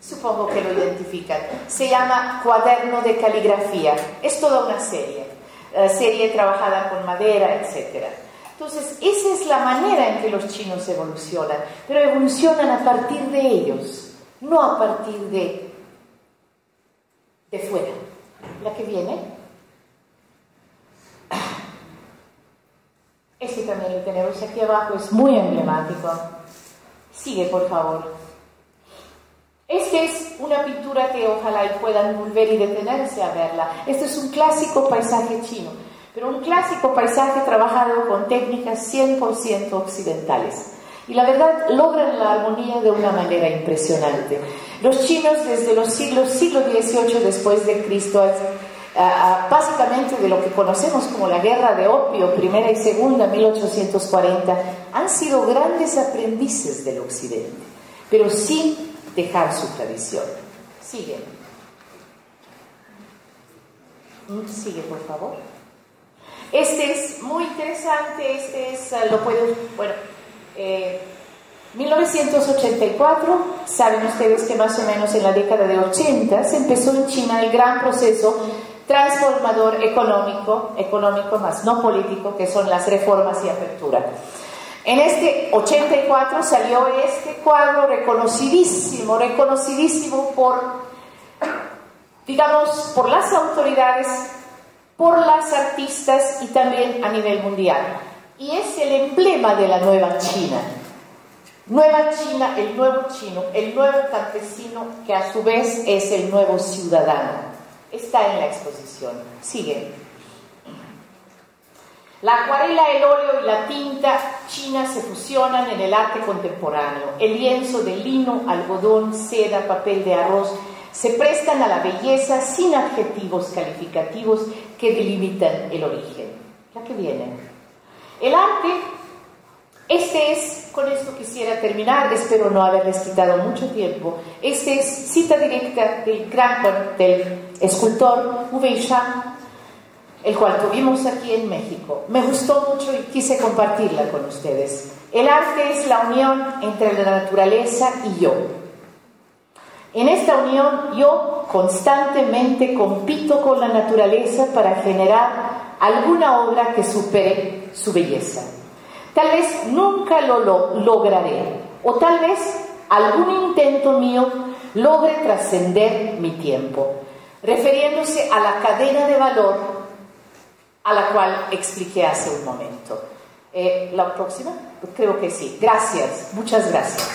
Supongo que lo identifican. Se llama cuaderno de caligrafía. Es toda una serie trabajada con madera, etc. Entonces, esa es la manera en que los chinos evolucionan, pero evolucionan a partir de ellos, no a partir de fuera. ¿La que viene? Este también lo tenemos aquí abajo, es muy emblemático. Sigue, por favor. Este es una pintura que ojalá y puedan volver y detenerse a verla. Este es un clásico paisaje chino, pero un clásico paisaje trabajado con técnicas 100% occidentales. Y la verdad, logran la armonía de una manera impresionante. Los chinos, desde los siglo XVIII después de Cristo, básicamente de lo que conocemos como la Guerra de Opio, primera y segunda, 1840, han sido grandes aprendices del Occidente, pero sin dejar su tradición. Sigue. Sigue, por favor. Este es muy interesante, lo puedo, bueno, 1984, saben ustedes que más o menos en la década de 80 se empezó en China el gran proceso transformador económico más no político, que son las reformas y apertura. En este 84 salió este cuadro reconocidísimo por, digamos, por las autoridades, por las artistas y también a nivel mundial. Y es el emblema de la nueva China. Nueva China, el nuevo chino, el nuevo campesino, que a su vez es el nuevo ciudadano. Está en la exposición. Sigue. La acuarela, el óleo y la tinta china se fusionan en el arte contemporáneo. El lienzo de lino, algodón, seda, papel de arroz se prestan a la belleza sin adjetivos calificativos que delimitan el origen. La que viene. El arte, con esto quisiera terminar, espero no haberles quitado mucho tiempo. Este es cita directa del escultor Wu Weishan, el cual tuvimos aquí en México. Me gustó mucho y quise compartirla con ustedes. El arte es la unión entre la naturaleza y yo. En esta unión yo constantemente compito con la naturaleza para generar alguna obra que supere su belleza. Tal vez nunca lo lograré, o tal vez algún intento mío logre trascender mi tiempo, refiriéndose a la cadena de valor a la cual expliqué hace un momento. ¿La próxima? Creo que sí. Gracias, muchas gracias.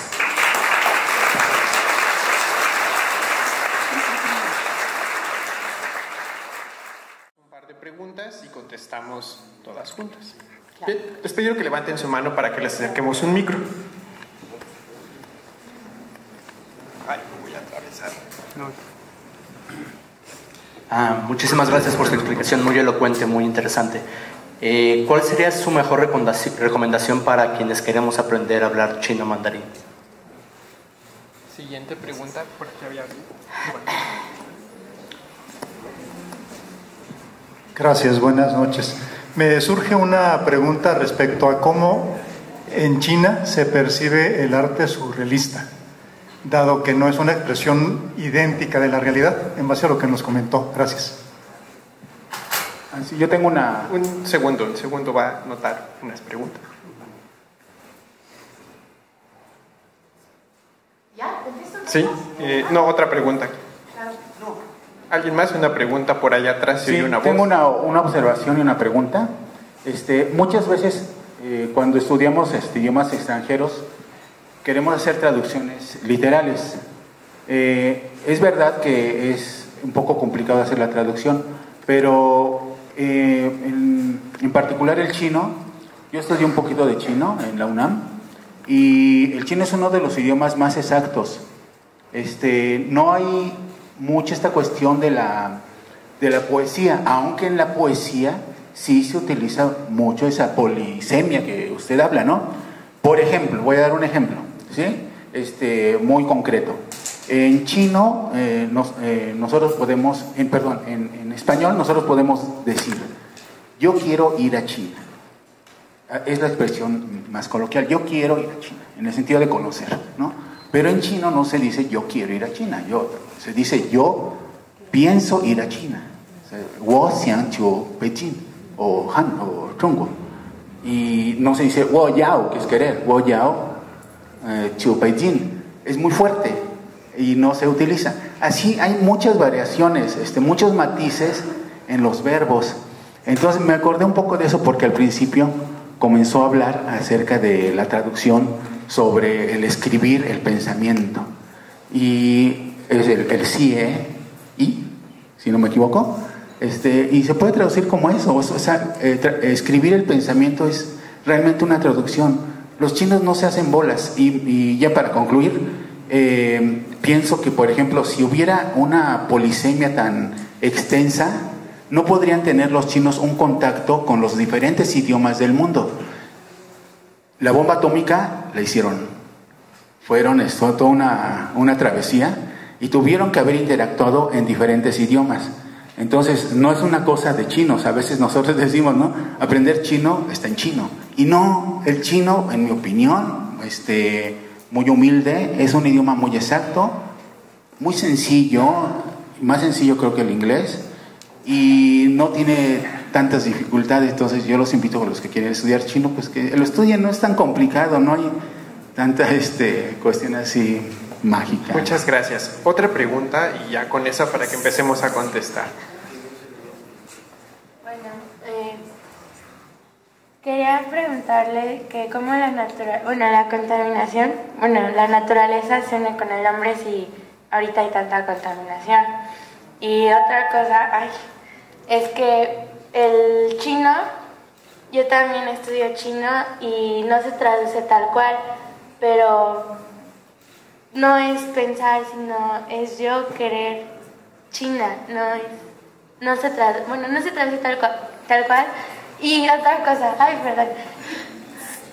Un par de preguntas y contestamos todas juntas. Bien, les pido que levanten su mano para que les acerquemos un micro. Ay, me voy a atravesar. No. Muchísimas gracias por su explicación, muy elocuente, muy interesante. ¿Cuál sería su mejor recomendación para quienes queremos aprender a hablar chino mandarín? Siguiente pregunta, por aquí había... Gracias, buenas noches. Me surge una pregunta respecto a cómo en China se percibe el arte surrealista, dado que no es una expresión idéntica de la realidad, en base a lo que nos comentó. Gracias. Yo tengo una... Un segundo, el segundo va a notar unas preguntas. ¿Ya? ¿Contesto? Sí, no, otra pregunta. ¿Alguien más? Una pregunta por allá atrás. Sí, una tengo voz. una observación y una pregunta. Muchas veces cuando estudiamos idiomas extranjeros queremos hacer traducciones literales. Es verdad que es un poco complicado hacer la traducción, pero en particular el chino, yo estudié un poquito de chino en la UNAM y el chino es uno de los idiomas más exactos. No hay mucha esta cuestión de la poesía, aunque en la poesía sí se utiliza mucho esa polisemia que usted habla, ¿no? Por ejemplo, voy a dar un ejemplo, ¿sí? Muy concreto. En chino, nosotros podemos, en español nosotros podemos decir, yo quiero ir a China. Es la expresión más coloquial, yo quiero ir a China, en el sentido de conocer, ¿no? Pero en chino no se dice yo quiero ir a China, se dice yo pienso ir a China. Wo xiang qiu Beijing o Han o Zhongguo. Y no se dice wo yao, que es querer, wo yao qiu Beijing. Es muy fuerte y no se utiliza. Así hay muchas variaciones, muchos matices en los verbos. Entonces me acordé un poco de eso porque al principio comenzó a hablar acerca de la traducción sobre el escribir el pensamiento. Y es el CIE, si no me equivoco, y se puede traducir como eso. O sea, escribir el pensamiento es realmente una traducción. Los chinos no se hacen bolas. Y ya para concluir, pienso que, por ejemplo, si hubiera una polisemia tan extensa, no podrían tener los chinos un contacto con los diferentes idiomas del mundo. La bomba atómica la hicieron. Fueron toda una travesía y tuvieron que haber interactuado en diferentes idiomas. Entonces, no es una cosa de chinos. A veces nosotros decimos, ¿no? Aprender chino está en chino. Y no, el chino, en mi opinión, muy humilde, es un idioma muy exacto, muy sencillo, más sencillo creo que el inglés, y no tiene tantas dificultades. Entonces yo los invito a los que quieren estudiar chino, pues que lo estudien, no es tan complicado, no hay tanta cuestión así mágica. Muchas gracias. Otra pregunta y ya con esa para que empecemos a contestar. Bueno, quería preguntarle que cómo la contaminación, la naturaleza se une con el hombre si ahorita hay tanta contaminación. Y otra cosa, es que el chino, yo también estudio chino y no se traduce tal cual, pero no es pensar, sino es yo querer China, no se traduce tal cual. Y otra cosa, perdón,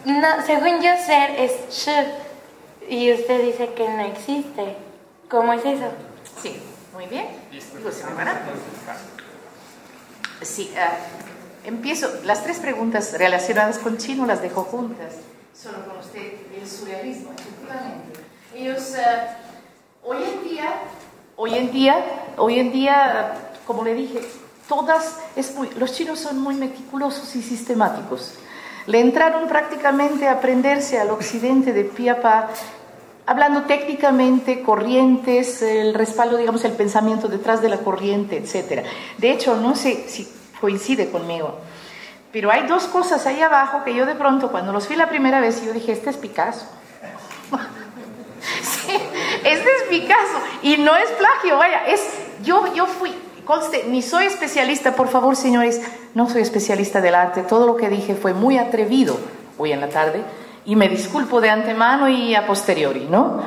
no, según yo ser es sh, y usted dice que no existe. ¿Cómo es eso? Sí, muy bien. Sí, empiezo. Las tres preguntas relacionadas con chino las dejo juntas. Solo con usted el surrealismo, efectivamente. Ellos, hoy en día, como le dije, los chinos son muy meticulosos y sistemáticos. Le entraron prácticamente a aprenderse al occidente de pie a pa, hablando técnicamente, corrientes, el respaldo, digamos, el pensamiento detrás de la corriente, etc. De hecho, no sé si coincide conmigo, pero hay dos cosas ahí abajo que yo de pronto, cuando los vi la primera vez, yo dije, este es Picasso. Sí, este es Picasso, y no es plagio, vaya, yo fui, conste, ni soy especialista, por favor, señores, no soy especialista del arte, todo lo que dije fue muy atrevido hoy en la tarde, y me disculpo de antemano y a posteriori, ¿no?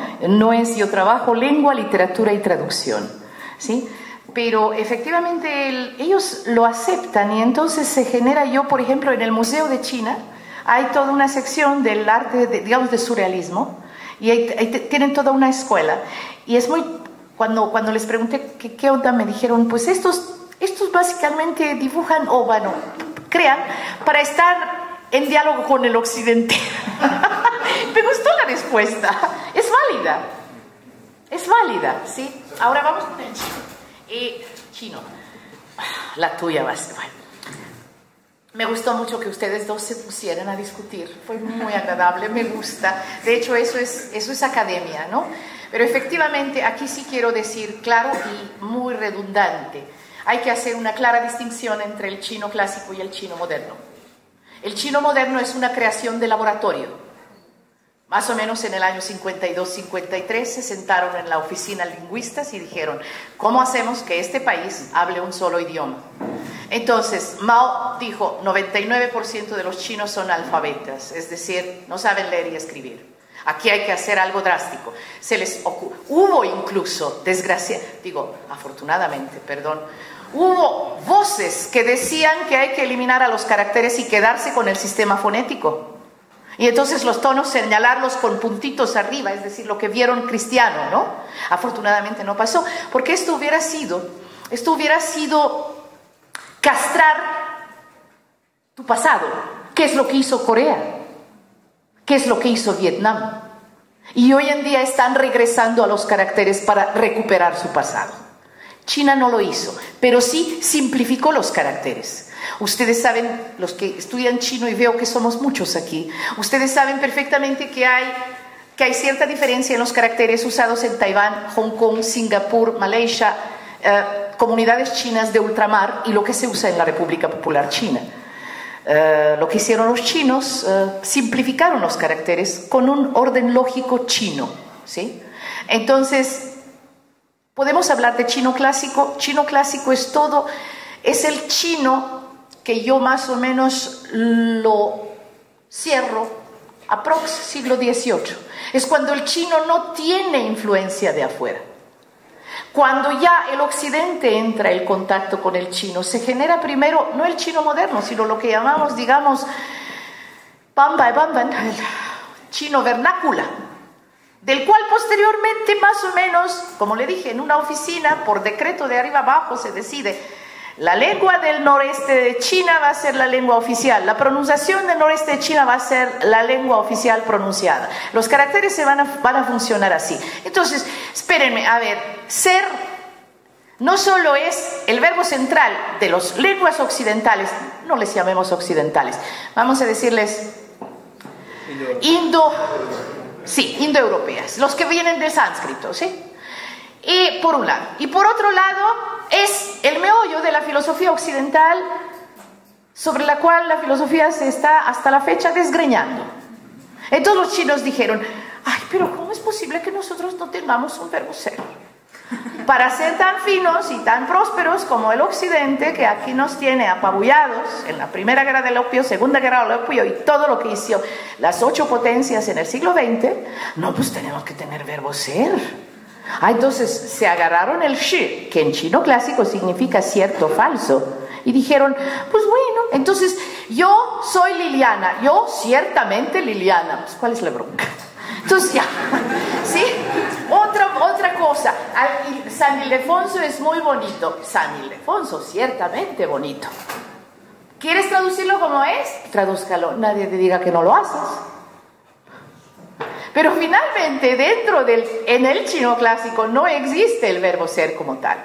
Yo trabajo lengua, literatura y traducción, ¿sí? Pero efectivamente ellos lo aceptan y entonces se genera, por ejemplo, en el Museo de China hay toda una sección del arte, digamos, de surrealismo, y tienen toda una escuela, y es muy, cuando les pregunté qué onda, me dijeron, pues estos básicamente dibujan, crean para estar en diálogo con el occidente. Me gustó la respuesta, es válida, ¿sí? Ahora vamos con el chino. Chino, la tuya va a ser, bueno. Me gustó mucho que ustedes dos se pusieran a discutir, fue muy agradable, me gusta. De hecho, eso es academia, ¿no? Pero efectivamente, aquí sí quiero decir claro y muy redundante. Hay que hacer una clara distinción entre el chino clásico y el chino moderno. El chino moderno es una creación de laboratorio. Más o menos en el año 52-53 se sentaron en la oficina lingüistas y dijeron, ¿cómo hacemos que este país hable un solo idioma? Entonces, Mao dijo, 99% de los chinos son analfabetas, es decir, no saben leer y escribir. Aquí hay que hacer algo drástico. Hubo incluso, afortunadamente, hubo voces que decían que hay que eliminar a los caracteres y quedarse con el sistema fonético. Y entonces los tonos señalarlos con puntitos arriba, es decir, lo que vieron cristiano, ¿no? Afortunadamente no pasó, porque esto hubiera sido castrar tu pasado. ¿Qué es lo que hizo Corea? ¿Qué es lo que hizo Vietnam? Y hoy en día están regresando a los caracteres para recuperar su pasado. China no lo hizo, pero sí simplificó los caracteres. Ustedes saben, los que estudian chino, y veo que somos muchos aquí, ustedes saben perfectamente que hay cierta diferencia en los caracteres usados en Taiwán, Hong Kong, Singapur, Malaysia, comunidades chinas de ultramar, y lo que se usa en la República Popular China. Lo que hicieron los chinos, simplificaron los caracteres con un orden lógico chino, ¿sí? Entonces, Podemos hablar de chino clásico. Chino clásico es todo, es el chino que yo más o menos lo cierro aprox siglo XVIII. Es cuando el chino no tiene influencia de afuera. Cuando ya el occidente entra en contacto con el chino, se genera primero, no el chino moderno, sino lo que llamamos, digamos, el chino vernácula, del cual posteriormente más o menos, como le dije, en una oficina, por decreto de arriba abajo se decide, la lengua del noreste de China va a ser la lengua oficial, la pronunciación del noreste de China va a ser la lengua oficial pronunciada. Los caracteres van a funcionar así. Entonces, espérenme, a ver, ser no solo es el verbo central de las lenguas occidentales, no les llamemos occidentales, vamos a decirles indoeuropeas, los que vienen del sánscrito, ¿sí? Y por un lado. Y por otro lado, es el meollo de la filosofía occidental sobre la cual la filosofía se está hasta la fecha desgreñando. Entonces los chinos dijeron, ay, pero ¿cómo es posible que nosotros no tengamos un verbo ser? Para ser tan finos y tan prósperos como el occidente, que aquí nos tiene apabullados en la Primera Guerra del Opio, Segunda Guerra del Opio y todo lo que hizo las 8 potencias en el siglo XX, no, pues tenemos que tener verbo ser. Entonces se agarraron el shi, que en chino clásico significa cierto, falso, y dijeron, pues bueno, entonces yo soy Liliana, yo ciertamente Liliana, pues ¿cuál es la bronca? Entonces ya, ¿sí? Otra cosa, San Ildefonso es muy bonito, San Ildefonso, ciertamente bonito. ¿Quieres traducirlo como es? Tradúzcalo, nadie te diga que no lo haces. Pero finalmente, en el chino clásico no existe el verbo ser como tal.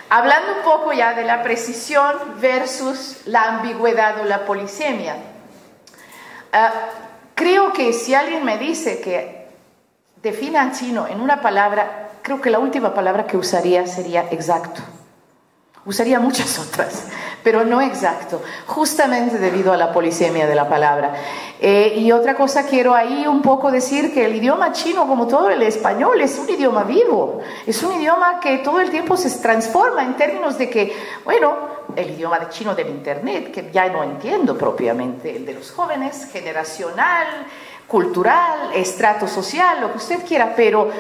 Hablando un poco ya de la precisión versus la ambigüedad o la polisemia. Creo que si alguien me dice que defina chino en una palabra, creo que la última palabra que usaría sería exacto. Usaría muchas otras, pero no exacto, justamente debido a la polisemia de la palabra. Y otra cosa, quiero ahí un poco decir que el idioma chino, como todo el español, es un idioma vivo, es un idioma que todo el tiempo se transforma en términos de que, bueno, el idioma de chino del internet, que ya no entiendo propiamente, el de los jóvenes, generacional, cultural, estrato social, lo que usted quiera, pero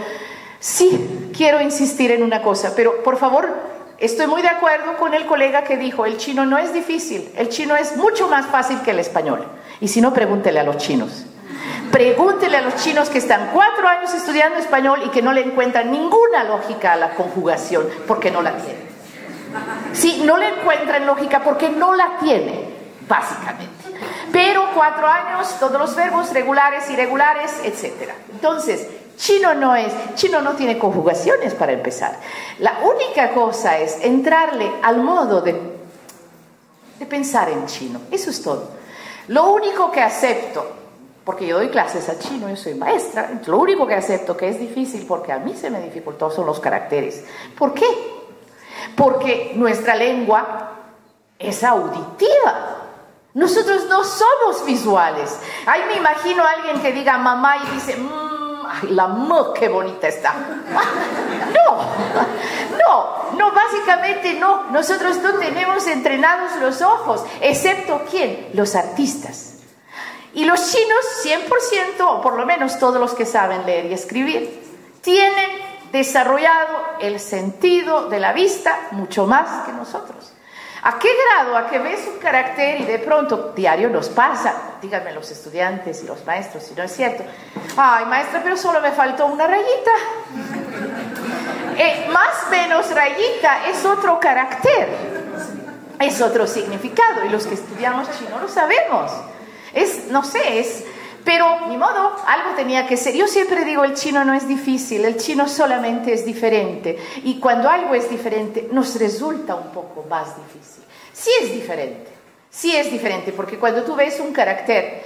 sí quiero insistir en una cosa, pero por favor, estoy muy de acuerdo con el colega que dijo, el chino no es difícil, el chino es mucho más fácil que el español. Y si no, pregúntele a los chinos. Pregúntele a los chinos que están 4 años estudiando español y que no le encuentran ninguna lógica a la conjugación porque no la tienen. Sí, no le encuentran lógica porque no la tiene, básicamente. Pero 4 años, todos los verbos regulares, irregulares, etc. Entonces, chino no tiene conjugaciones para empezar. La única cosa es entrarle al modo de pensar en chino. Eso es todo. Lo único que acepto, porque yo doy clases a chino, yo soy maestra, lo único que acepto que es difícil, porque a mí se me dificultó, son los caracteres. ¿Por qué? Porque nuestra lengua es auditiva. Nosotros no somos visuales. Ahí me imagino a alguien que diga mamá y dice, ay, la M, qué bonita está. No, básicamente no. Nosotros no tenemos entrenados los ojos, excepto ¿quién? Los artistas. Y los chinos, 100%, o por lo menos todos los que saben leer y escribir, tienen desarrollado el sentido de la vista mucho más que nosotros. ¿A qué grado? A que ves un carácter y de pronto, diario nos pasa, díganme los estudiantes y los maestros si no es cierto, ay maestra, pero solo me faltó una rayita. Más menos rayita es otro carácter, es otro significado, y los que estudiamos chino lo sabemos. Pero ni modo, algo tenía que ser. Yo siempre digo, el chino no es difícil, el chino solamente es diferente, y cuando algo es diferente nos resulta un poco más difícil. Sí es diferente, porque cuando tú ves un carácter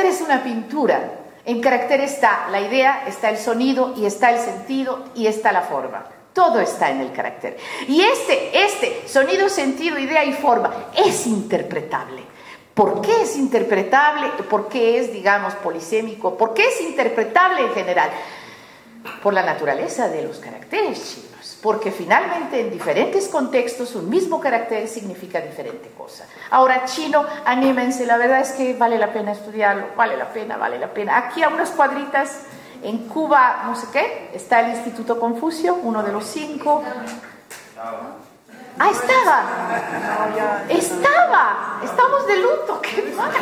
es una pintura. En carácter está la idea, está el sonido, y está el sentido, y está la forma. Todo está en el carácter. Y este sonido, sentido, idea y forma es interpretable. ¿Por qué es interpretable? ¿Por qué es, digamos, polisémico? ¿Por qué es interpretable en general? Por la naturaleza de los caracteres chinos. porque finalmente en diferentes contextos un mismo carácter significa diferente cosa. Ahora, chino, anímense, la verdad es que vale la pena estudiarlo, vale la pena, vale la pena. Aquí a unas cuadritas, en Cuba, no sé qué, está el Instituto Confucio, uno de los 5. Ah, estamos de luto, qué mal,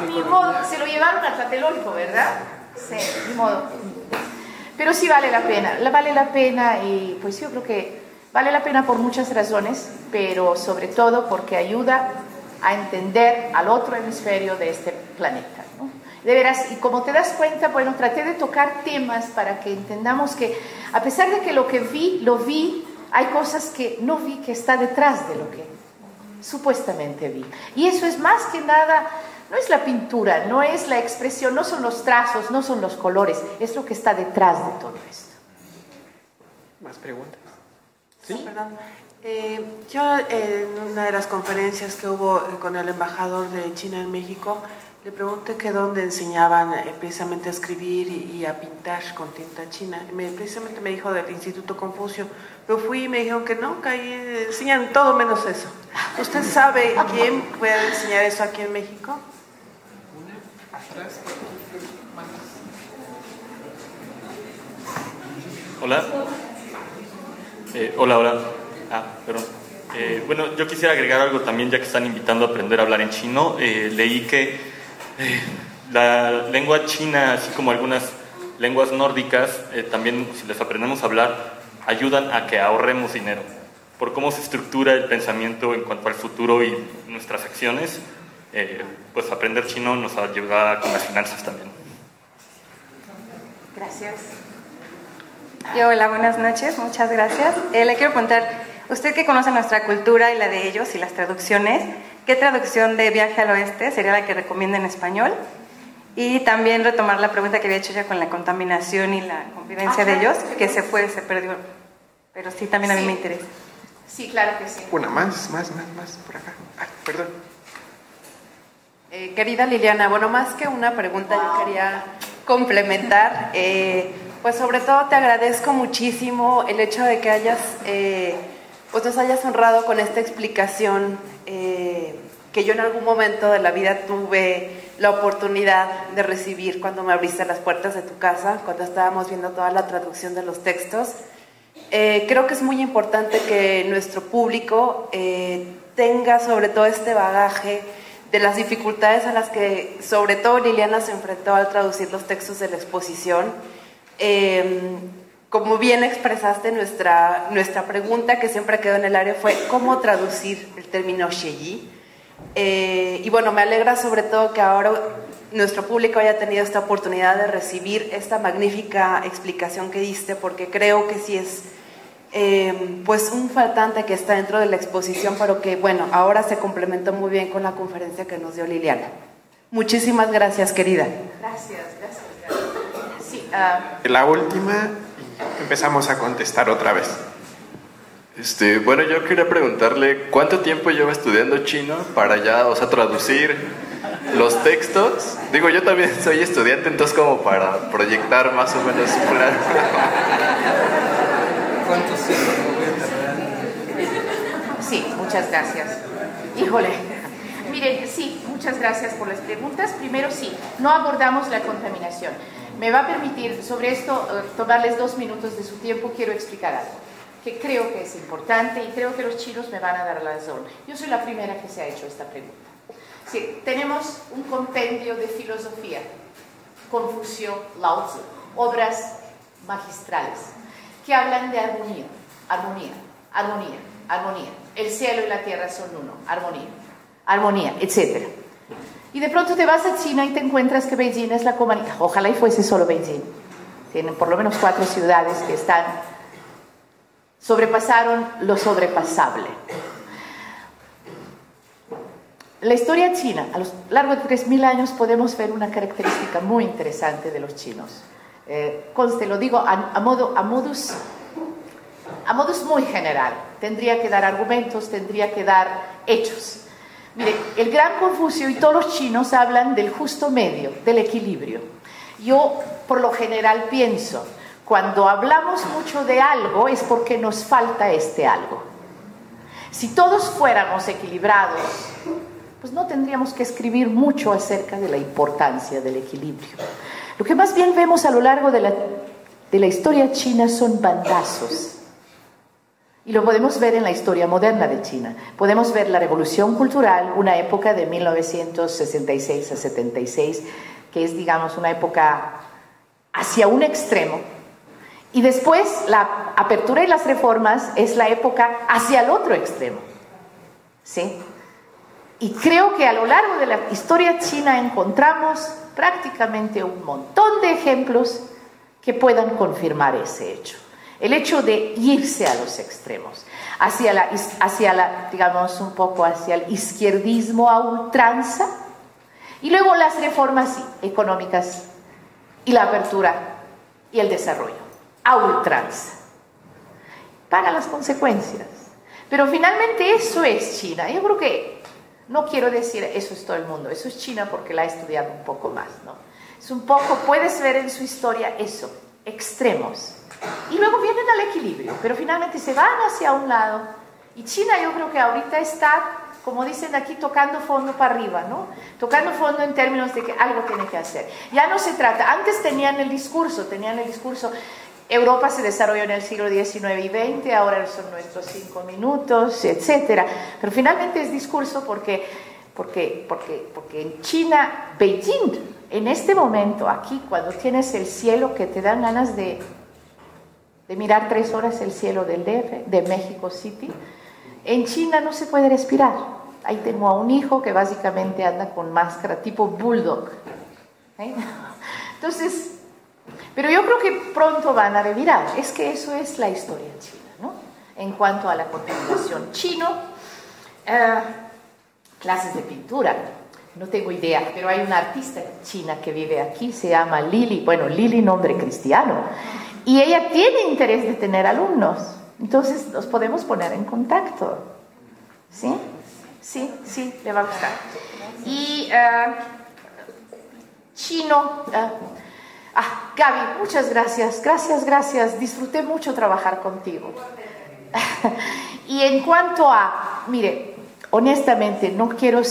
ni modo, se lo llevaron a Tlatelolco, ¿verdad? Sí, ni modo. Pero sí vale la pena y pues yo creo que vale la pena por muchas razones, pero sobre todo porque ayuda a entender al otro hemisferio de este planeta, ¿no? De veras, y como te das cuenta, bueno, traté de tocar temas para que entendamos que a pesar de que lo que lo vi, hay cosas que no vi que está detrás de lo que supuestamente vi. Y eso es más que nada, no es la pintura, no es la expresión, no son los trazos, no son los colores, es lo que está detrás de todo esto. ¿Más preguntas? ¿Sí? Perdón. Yo en una de las conferencias que hubo con el embajador de China en México, le pregunté que dónde enseñaban precisamente a escribir y a pintar con tinta china. Precisamente me dijo del Instituto Confucio. Yo fui y me dijeron que no, que ahí enseñan todo menos eso. ¿Usted sabe quién puede enseñar eso aquí en México? Hola. Hola. Perdón. Bueno, yo quisiera agregar algo también, ya que están invitando a aprender a hablar en chino. Leí que la lengua china, así como algunas lenguas nórdicas, también si les aprendemos a hablar, ayudan a que ahorremos dinero. Por cómo se estructura el pensamiento en cuanto al futuro y nuestras acciones, pues aprender chino nos ayuda con las finanzas también. Gracias. Hola, buenas noches, muchas gracias. Le quiero preguntar, usted que conoce nuestra cultura y la de ellos y las traducciones, ¿qué traducción de Viaje al Oeste sería la que recomienda en español? Y también retomar la pregunta que había hecho ya con la contaminación y la convivencia de ellos, que se perdió. Pero sí, también a mí me interesa. Sí, claro que sí. Una más, por acá. Perdón. Querida Liliana, bueno, más que una pregunta, yo quería complementar. Pues sobre todo te agradezco muchísimo el hecho de que pues nos hayas honrado con esta explicación que yo en algún momento de la vida tuve la oportunidad de recibir cuando me abriste las puertas de tu casa, cuando estábamos viendo toda la traducción de los textos. Creo que es muy importante que nuestro público tenga sobre todo este bagaje de las dificultades a las que sobre todo Liliana se enfrentó al traducir los textos de la exposición. Como bien expresaste, nuestra pregunta que siempre quedó en el aire fue ¿cómo traducir el término Sheyi? Y bueno, me alegra sobre todo que ahora nuestro público haya tenido esta oportunidad de recibir esta magnífica explicación que diste, porque creo que sí es pues un faltante que está dentro de la exposición, pero que bueno, ahora se complementó muy bien con la conferencia que nos dio Liliana. Muchísimas gracias, querida. Gracias. Sí, La última, y empezamos a contestar otra vez. Bueno, yo quería preguntarle ¿cuánto tiempo lleva estudiando chino para ya, traducir los textos? Digo, yo también soy estudiante, entonces como para proyectar más o menos un plan. ¿Cuántos siglos voy a tardar? Sí, muchas gracias. Híjole, miren, sí, muchas gracias por las preguntas. Primero, sí, no abordamos la contaminación. Me va a permitir sobre esto tomarles 2 minutos de su tiempo. Quiero explicar algo que creo que es importante y creo que los chinos me van a dar la razón. Yo soy la primera que se ha hecho esta pregunta. Sí, tenemos un compendio de filosofía, Confucio, Lao Tzu, obras magistrales que hablan de armonía, armonía, armonía, armonía. El cielo y la tierra son uno, armonía, armonía, etc. Y de pronto te vas a China y te encuentras que Beijing es la comunidad. Ojalá y fuese solo Beijing. Tienen por lo menos 4 ciudades que sobrepasaron lo sobrepasable. La historia china, a lo largo de 3000 años podemos ver una característica muy interesante de los chinos. Conste, lo digo a modus muy general. Tendría que dar argumentos, tendría que dar hechos. Mire, el gran Confucio y todos los chinos hablan del justo medio, del equilibrio. Yo, por lo general, pienso, cuando hablamos mucho de algo es porque nos falta este algo. Si todos fuéramos equilibrados, pues no tendríamos que escribir mucho acerca de la importancia del equilibrio. Lo que más bien vemos a lo largo de la historia china son bandazos. Y lo podemos ver en la historia moderna de China. Podemos ver la revolución cultural, una época de 1966 a 76, que es, digamos, una época hacia un extremo. Y después la apertura y las reformas es la época hacia el otro extremo. ¿Sí? Y creo que a lo largo de la historia china encontramos prácticamente un montón de ejemplos que puedan confirmar ese hecho. El hecho de irse a los extremos, digamos, un poco hacia el izquierdismo a ultranza, y luego las reformas económicas y la apertura y el desarrollo a ultranza. Paga las consecuencias. Pero finalmente eso es China. Yo creo que no quiero decir eso es todo el mundo, eso es China porque la he estudiado un poco más, ¿no? Es un poco, puedes ver en su historia eso, extremos. Y luego vienen al equilibrio, pero finalmente se van hacia un lado. Y China yo creo que ahorita está, como dicen aquí, tocando fondo para arriba, ¿no? Tocando fondo en términos de que algo tiene que hacer. Ya no se trata, antes tenían el discurso, Europa se desarrolló en el siglo XIX y XX, ahora son nuestros 5 minutos, etc. Pero finalmente es discurso porque en China, Beijing, en este momento, aquí, cuando tienes el cielo que te dan ganas de mirar 3 horas el cielo del DF, de México City, en China no se puede respirar. Ahí tengo a un hijo que básicamente anda con máscara tipo bulldog. Entonces, pero yo creo que pronto van a revirar. Es que eso es la historia china, ¿no? En cuanto a la contaminación. Chino, clases de pintura. No tengo idea, pero hay una artista china que vive aquí, se llama Lili. Bueno, Lili, nombre cristiano. Y ella tiene interés de tener alumnos. Entonces, los podemos poner en contacto. ¿Sí? Sí, le va a gustar. Y chino... Gaby, muchas gracias. Gracias. Disfruté mucho trabajar contigo. Y en cuanto a... Mire, honestamente, no quiero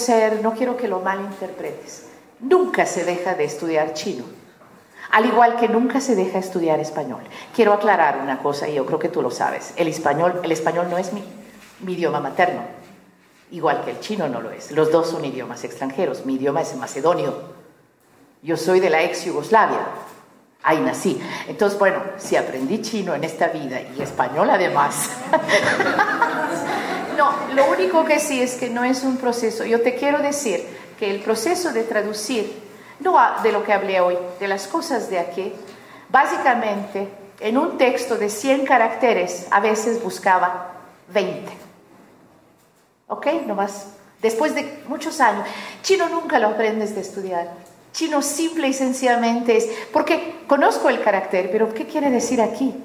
que lo malinterpretes. Nunca se deja de estudiar chino. Al igual que nunca se deja estudiar español. Quiero aclarar una cosa, y yo creo que tú lo sabes. El español no es mi idioma materno, igual que el chino no lo es. Los dos son idiomas extranjeros. Mi idioma es macedonio. Yo soy de la ex Yugoslavia. Ahí nací. Entonces, bueno, si aprendí chino en esta vida y español además. No, lo único que sí es que no es un proceso. Yo te quiero decir que el proceso de traducir, no de lo que hablé hoy, de las cosas de aquí, básicamente en un texto de 100 caracteres a veces buscaba 20. ¿Ok? Nomás, después de muchos años. Chino nunca lo aprendes de estudiar. Chino simple y sencillamente es, porque conozco el carácter, pero ¿qué quiere decir aquí?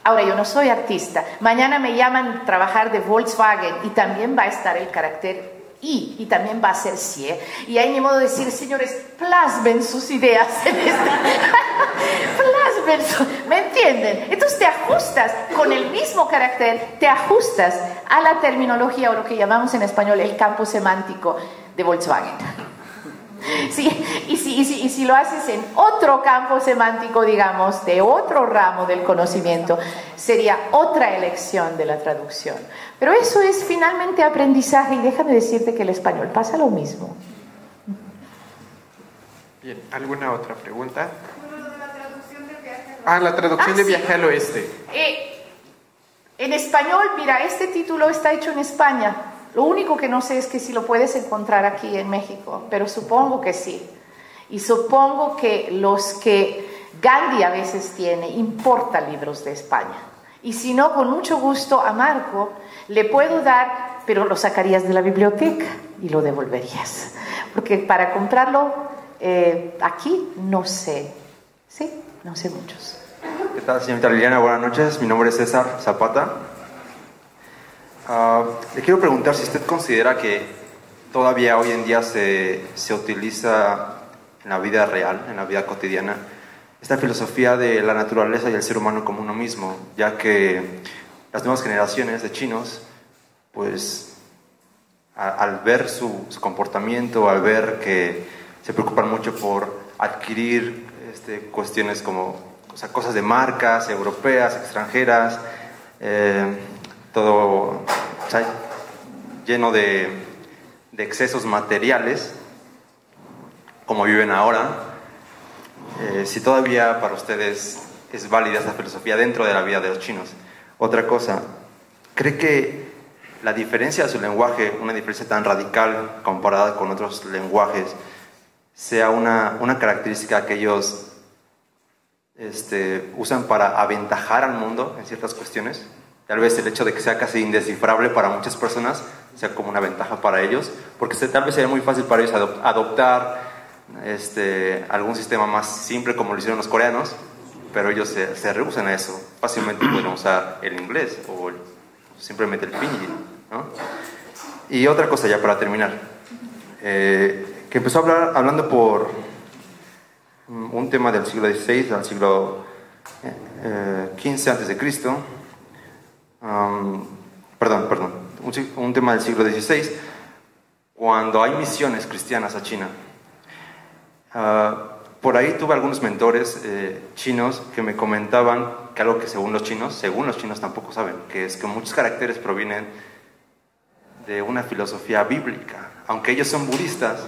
Ahora, yo no soy artista. Mañana me llaman a trabajar de Volkswagen y también va a estar el carácter y también va a ser CIE. Y hay ni modo de decir, señores, plasmen sus ideas en ¿me entienden? Entonces te ajustas con el mismo carácter, te ajustas a la terminología o lo que llamamos en español el campo semántico de Volkswagen. Sí, y si lo haces en otro campo semántico, digamos, de otro ramo del conocimiento, sería otra elección de la traducción. Pero eso es finalmente aprendizaje y déjame decirte que el español pasa lo mismo. Bien, ¿alguna otra pregunta? La traducción de Viaje al Oeste. En español, mira, este título está hecho en España. Lo único que no sé es que si lo puedes encontrar aquí en México, pero supongo que sí. Y supongo que los que Gandhi a veces tiene, importa libros de España. Y si no, con mucho gusto a Marco le puedo dar, pero lo sacarías de la biblioteca y lo devolverías. Porque para comprarlo aquí no sé. Sí, no sé muchos. ¿Qué tal, señorita Liliana? Buenas noches. Mi nombre es César Zapata. Le quiero preguntar si usted considera que todavía hoy en día se utiliza en la vida real, en la vida cotidiana, esta filosofía de la naturaleza y el ser humano como uno mismo, ya que las nuevas generaciones de chinos, pues al ver su comportamiento, al ver que se preocupan mucho por adquirir cuestiones como, o sea, cosas de marcas europeas, extranjeras, todo, o sea, lleno de excesos materiales, como viven ahora. Si todavía para ustedes es válida esta filosofía dentro de la vida de los chinos. Otra cosa, ¿cree que la diferencia de su lenguaje, una diferencia tan radical comparada con otros lenguajes, sea una característica que ellos usan para aventajar al mundo en ciertas cuestiones? Tal vez el hecho de que sea casi indescifrable para muchas personas sea como una ventaja para ellos, porque tal vez sería muy fácil para ellos adoptar algún sistema más simple como lo hicieron los coreanos, pero ellos se rehusan a eso. Fácilmente pueden usar el inglés o simplemente el pinyin, ¿no? Y otra cosa ya para terminar, que empezó hablando por un tema del siglo XVI al siglo XV antes de Cristo, un tema del siglo XVI, cuando hay misiones cristianas a China. Por ahí tuve algunos mentores chinos que me comentaban que algo que según los chinos tampoco saben, que es que muchos caracteres provienen de una filosofía bíblica, aunque ellos son budistas,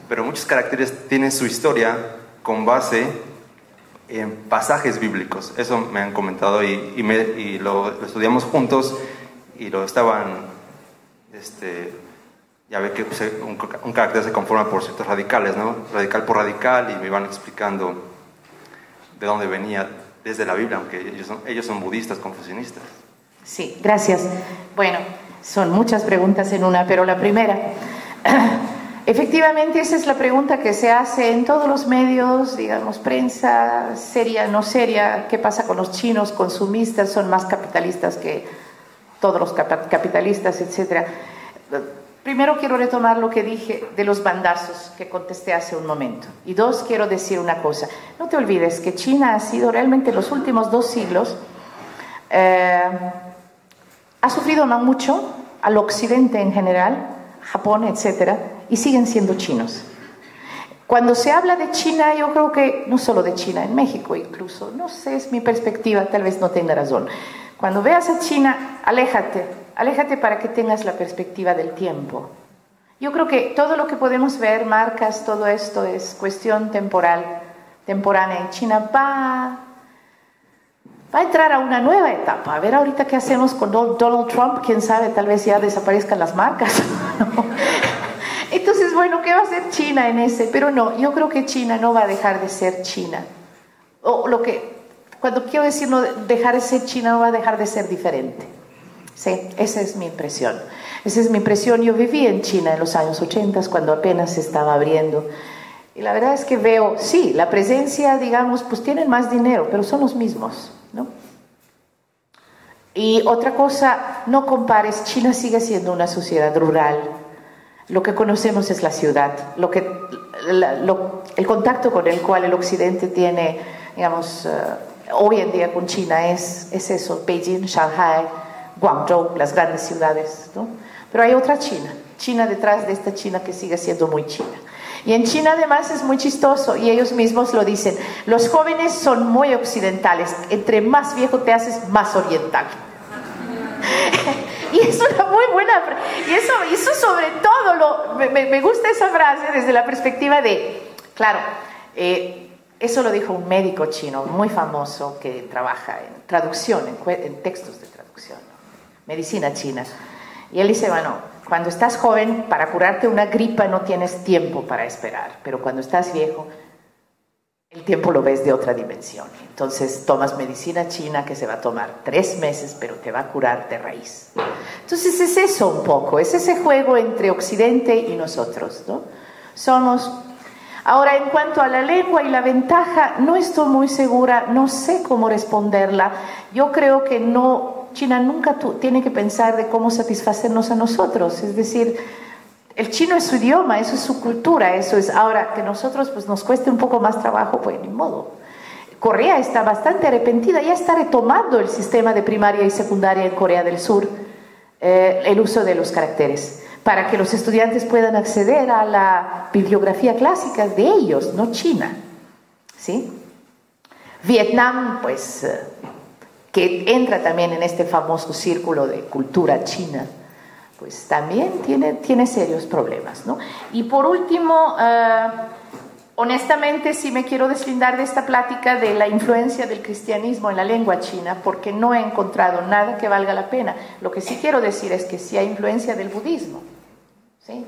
pero muchos caracteres tienen su historia con base en pasajes bíblicos. Eso me han comentado y lo estudiamos juntos y lo estaban, ya ve que un carácter se conforma por ciertos radicales, ¿no? Radical por radical, y me iban explicando de dónde venía desde la Biblia, aunque ellos son budistas, confucianistas. Sí, gracias. Bueno, son muchas preguntas en una, pero la primera, efectivamente esa es la pregunta que se hace en todos los medios, digamos, prensa, seria, no seria. ¿Qué pasa con los chinos consumistas? Son más capitalistas que todos los capitalistas, etcétera. Primero quiero retomar lo que dije de los bandazos que contesté hace un momento. Y dos, quiero decir una cosa. No te olvides que China ha sido realmente los últimos 2 siglos, ha sufrido no mucho al occidente en general, Japón, etcétera, y siguen siendo chinos. Cuando se habla de China, yo creo que no solo de China, en México incluso, no sé, es mi perspectiva, tal vez no tenga razón. Cuando veas a China, aléjate para que tengas la perspectiva del tiempo. Yo creo que todo lo que podemos ver, marcas, todo esto es cuestión temporánea. Y China va a entrar a una nueva etapa. A ver ahorita qué hacemos con Donald Trump, quién sabe, tal vez ya desaparezcan las marcas. Entonces, bueno, ¿qué va a hacer China en ese? Pero no, yo creo que China no va a dejar de ser China. Cuando quiero decir no dejar de ser China, no va a dejar de ser diferente. Sí, esa es mi impresión. Esa es mi impresión. Yo viví en China en los años 80, cuando apenas se estaba abriendo. Y la verdad es que veo, sí, la presencia, digamos, pues tienen más dinero, pero son los mismos, ¿no? Y otra cosa, no compares, China sigue siendo una sociedad rural. Lo que conocemos es la ciudad. El contacto con el cual el occidente tiene, digamos, hoy en día con China es eso, Beijing, Shanghai, Guangzhou, las grandes ciudades, ¿no? Pero hay otra China detrás de esta China que sigue siendo muy China. Y en China además es muy chistoso, y ellos mismos lo dicen, los jóvenes son muy occidentales, entre más viejo te haces, más oriental. Y es una muy buena, y eso sobre todo, me gusta esa frase desde la perspectiva de, claro, eso lo dijo un médico chino muy famoso que trabaja en traducción, en textos de traducción, ¿no? Medicina china. Y él dice, bueno, cuando estás joven, para curarte una gripa no tienes tiempo para esperar, pero cuando estás viejo, el tiempo lo ves de otra dimensión. Entonces tomas medicina china que se va a tomar 3 meses, pero te va a curar de raíz. Entonces es eso un poco, es ese juego entre Occidente y nosotros, ¿no? Ahora, en cuanto a la lengua y la ventaja, no estoy muy segura, no sé cómo responderla. Yo creo que China nunca tiene que pensar de cómo satisfacernos a nosotros. Es decir, el chino es su idioma, eso es su cultura, eso es. Ahora, que nosotros pues nos cueste un poco más trabajo, pues ni modo. Corea está bastante arrepentida, ya está retomando el sistema de primaria y secundaria en Corea del Sur, el uso de los caracteres, para que los estudiantes puedan acceder a la bibliografía clásica de ellos, no China. ¿Sí? Vietnam, pues, que entra también en este famoso círculo de cultura china, pues también tiene serios problemas, ¿no? Y por último, honestamente sí me quiero deslindar de esta plática de la influencia del cristianismo en la lengua china, porque no he encontrado nada que valga la pena. Lo que sí quiero decir es que sí hay influencia del budismo, ¿sí?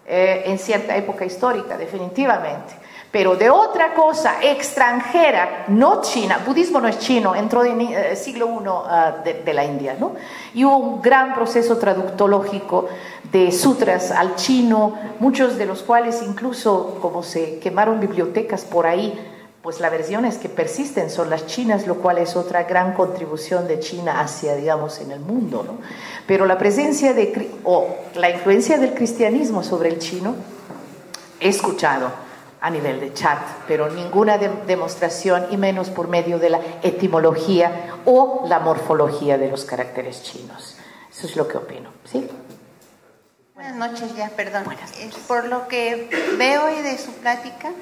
En cierta época histórica, definitivamente. Pero de otra cosa extranjera, no china, budismo no es chino, entró en el siglo I de la India, ¿no? Y hubo un gran proceso traductológico de sutras al chino, muchos de los cuales incluso, como se quemaron bibliotecas por ahí, pues las versiones que persisten son las chinas, lo cual es otra gran contribución de China hacia, digamos, en el mundo, ¿no? Pero la presencia la influencia del cristianismo sobre el chino, he escuchado a nivel de chat, pero ninguna demostración, y menos por medio de la etimología o la morfología de los caracteres chinos. Eso es lo que opino, ¿sí? Buenas noches ya, perdón. Por lo que veo y de su plática,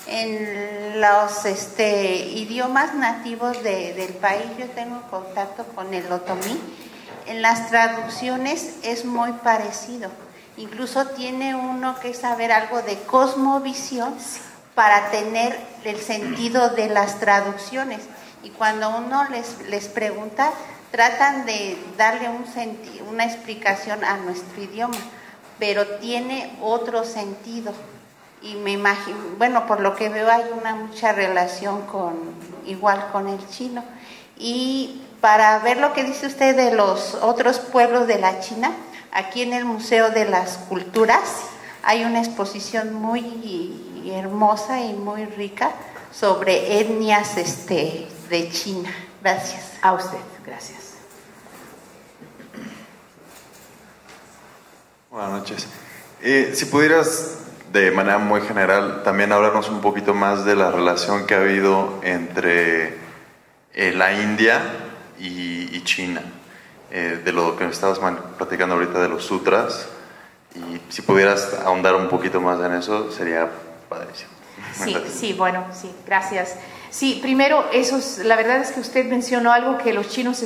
en los idiomas nativos del país, yo tengo contacto con el otomí, en las traducciones es muy parecido. Incluso tiene uno que saber algo de cosmovisión para tener el sentido de las traducciones. Y cuando uno les pregunta, tratan de darle una explicación a nuestro idioma, pero tiene otro sentido. Y me imagino, bueno, por lo que veo hay mucha relación igual con el chino. Y para ver lo que dice usted de los otros pueblos de la China, aquí en el Museo de las Culturas hay una exposición muy hermosa y muy rica sobre etnias de China. Gracias. A usted, gracias. Buenas noches. Si pudieras, de manera muy general, también hablarnos un poquito más de la relación que ha habido entre la India y China. De lo que nos estabas platicando ahorita de los sutras, y si pudieras ahondar un poquito más en eso, sería padrísimo. Sí, bueno, sí, gracias. Sí, primero, la verdad es que usted mencionó algo que los chinos...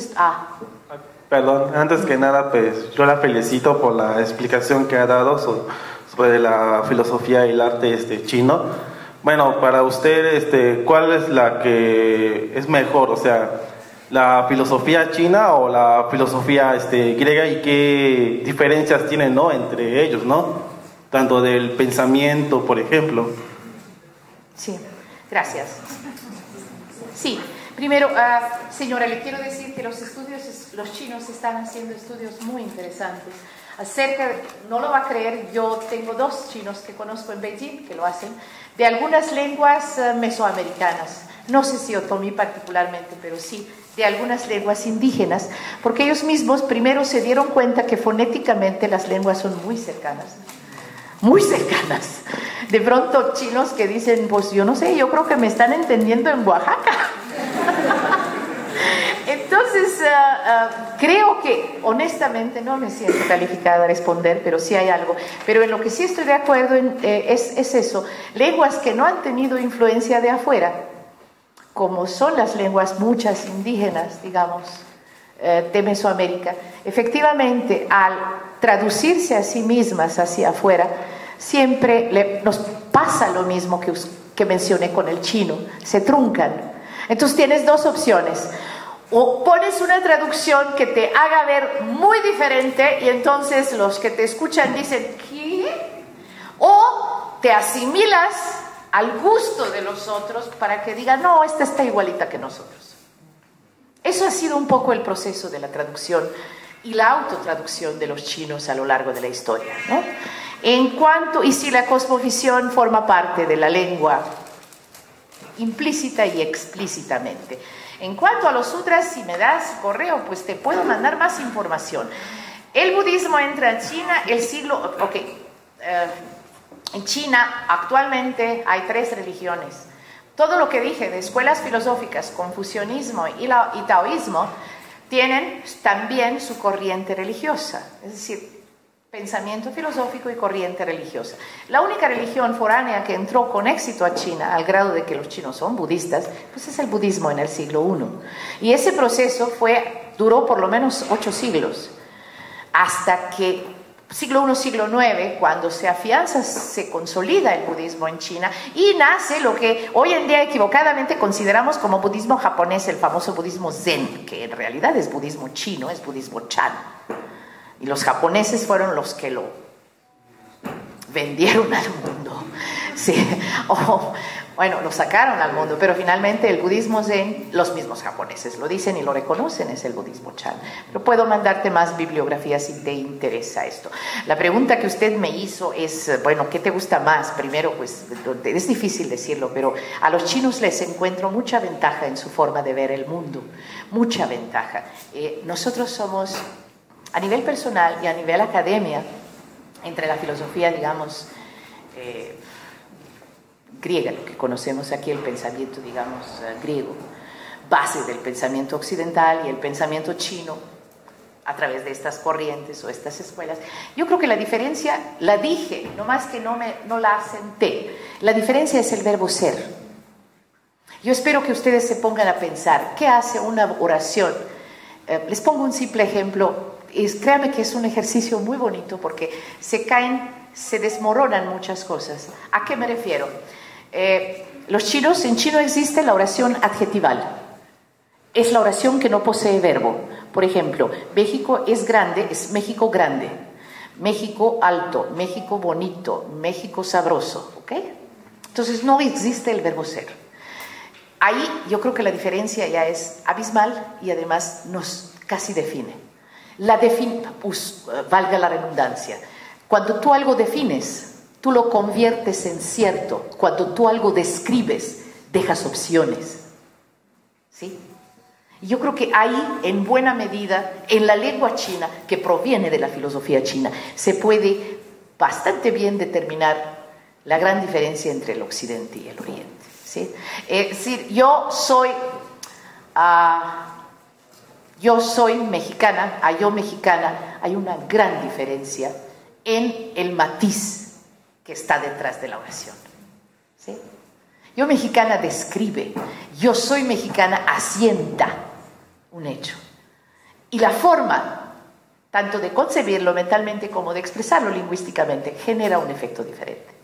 Perdón, antes que nada, pues yo la felicito por la explicación que ha dado sobre la filosofía y el arte chino. Bueno, para usted, ¿cuál es la que es mejor? O sea, ¿la filosofía china o la filosofía griega, y qué diferencias tienen, ¿no?, entre ellos, ¿no? Tanto del pensamiento, por ejemplo. Sí, gracias. Sí, primero, señora, le quiero decir que los chinos están haciendo estudios muy interesantes acerca, no lo va a creer, yo tengo 2 chinos que conozco en Beijing que lo hacen, de algunas lenguas mesoamericanas, no sé si otomí particularmente, pero sí, de algunas lenguas indígenas, porque ellos mismos primero se dieron cuenta que fonéticamente las lenguas son muy cercanas. Muy cercanas. De pronto chinos que dicen, pues yo no sé, yo creo que me están entendiendo en Oaxaca. Entonces, creo que honestamente no me siento calificada a responder, pero sí hay algo. Pero en lo que sí estoy de acuerdo es eso, lenguas que no han tenido influencia de afuera, como son las lenguas muchas indígenas, digamos, de Mesoamérica, efectivamente al traducirse a sí mismas hacia afuera, siempre nos pasa lo mismo que mencioné con el chino, se truncan. Entonces tienes 2 opciones: o pones una traducción que te haga ver muy diferente y entonces los que te escuchan dicen ¿qué? O te asimilas al gusto de los otros para que digan no, esta está igualita que nosotros. Eso ha sido un poco el proceso de la traducción y la autotraducción de los chinos a lo largo de la historia, ¿no? Y si la cosmovisión forma parte de la lengua implícita y explícitamente. En cuanto a los sutras, si me das correo, pues te puedo mandar más información. El budismo entra en China en China actualmente hay 3 religiones. todo lo que dije de escuelas filosóficas, confucianismo y taoísmo, tienen también su corriente religiosa, es decir, pensamiento filosófico y corriente religiosa. La única religión foránea que entró con éxito a China, al grado de que los chinos son budistas, pues es el budismo en el siglo I. Y ese proceso duró por lo menos 8 siglos, hasta que siglo I, siglo IX, cuando se afianza, se consolida el budismo en China y nace lo que hoy en día equivocadamente consideramos como budismo japonés, el famoso budismo Zen, que en realidad es budismo chino, es budismo Chan. Y los japoneses fueron los que lo vendieron al mundo. Sí. Bueno, lo sacaron al mundo, pero finalmente el budismo Zen, los mismos japoneses lo dicen y lo reconocen, es el budismo Chan. Pero puedo mandarte más bibliografía si te interesa esto. La pregunta que usted me hizo es, bueno, ¿qué te gusta más? Primero, pues es difícil decirlo, pero a los chinos les encuentro mucha ventaja en su forma de ver el mundo, mucha ventaja. Nosotros somos, a nivel personal y a nivel academia, entre la filosofía, digamos, griega, lo que conocemos aquí, el pensamiento, digamos, griego, base del pensamiento occidental y el pensamiento chino, a través de estas corrientes o estas escuelas. Yo creo que la diferencia, la dije, no más que no la asenté, la diferencia es el verbo ser. Yo espero que ustedes se pongan a pensar, ¿qué hace una oración? Les pongo un simple ejemplo. Créanme que es un ejercicio muy bonito porque se desmoronan muchas cosas. ¿A qué me refiero? En chino existe la oración adjetival. Es la oración que no posee verbo. Por ejemplo, México es grande, es México grande. México alto, México bonito, México sabroso. ¿Ok? Entonces no existe el verbo ser. Ahí yo creo que la diferencia ya es abismal y además nos casi define. Valga la redundancia, cuando tú algo defines, tú lo conviertes en cierto. Cuando tú algo describes, dejas opciones. ¿Sí? Y yo creo que ahí, en buena medida, en la lengua china, que proviene de la filosofía china, se puede bastante bien determinar la gran diferencia entre el occidente y el oriente. ¿Sí? Es decir, yo soy mexicana, yo mexicana, hay una gran diferencia en el matiz que está detrás de la oración. ¿Sí? Yo mexicana describe, yo soy mexicana asienta un hecho. Y la forma, tanto de concebirlo mentalmente como de expresarlo lingüísticamente, genera un efecto diferente.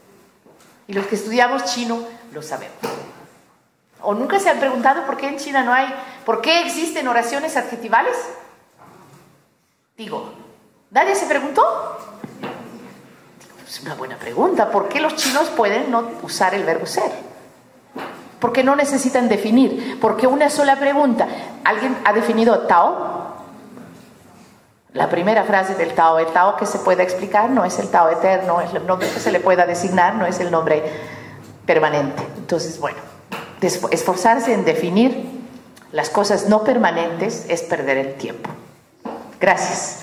Y los que estudiamos chino lo sabemos. ¿O nunca se han preguntado por qué en China no hay, por qué existen oraciones adjetivales? Digo, ¿nadie se preguntó? Es una buena pregunta. ¿Por qué los chinos pueden no usar el verbo ser? ¿Por qué no necesitan definir? ¿Por qué una sola pregunta? ¿Alguien ha definido Tao? La primera frase del Tao, el Tao que se pueda explicar, no es el Tao eterno, es el nombre que se le pueda designar, no es el nombre permanente. Entonces, bueno, esforzarse en definir las cosas no permanentes es perder el tiempo. Gracias.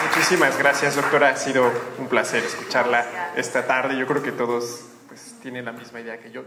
Muchísimas gracias, doctora. Ha sido un placer escucharla esta tarde. Yo creo que todos pues, tienen la misma idea que yo.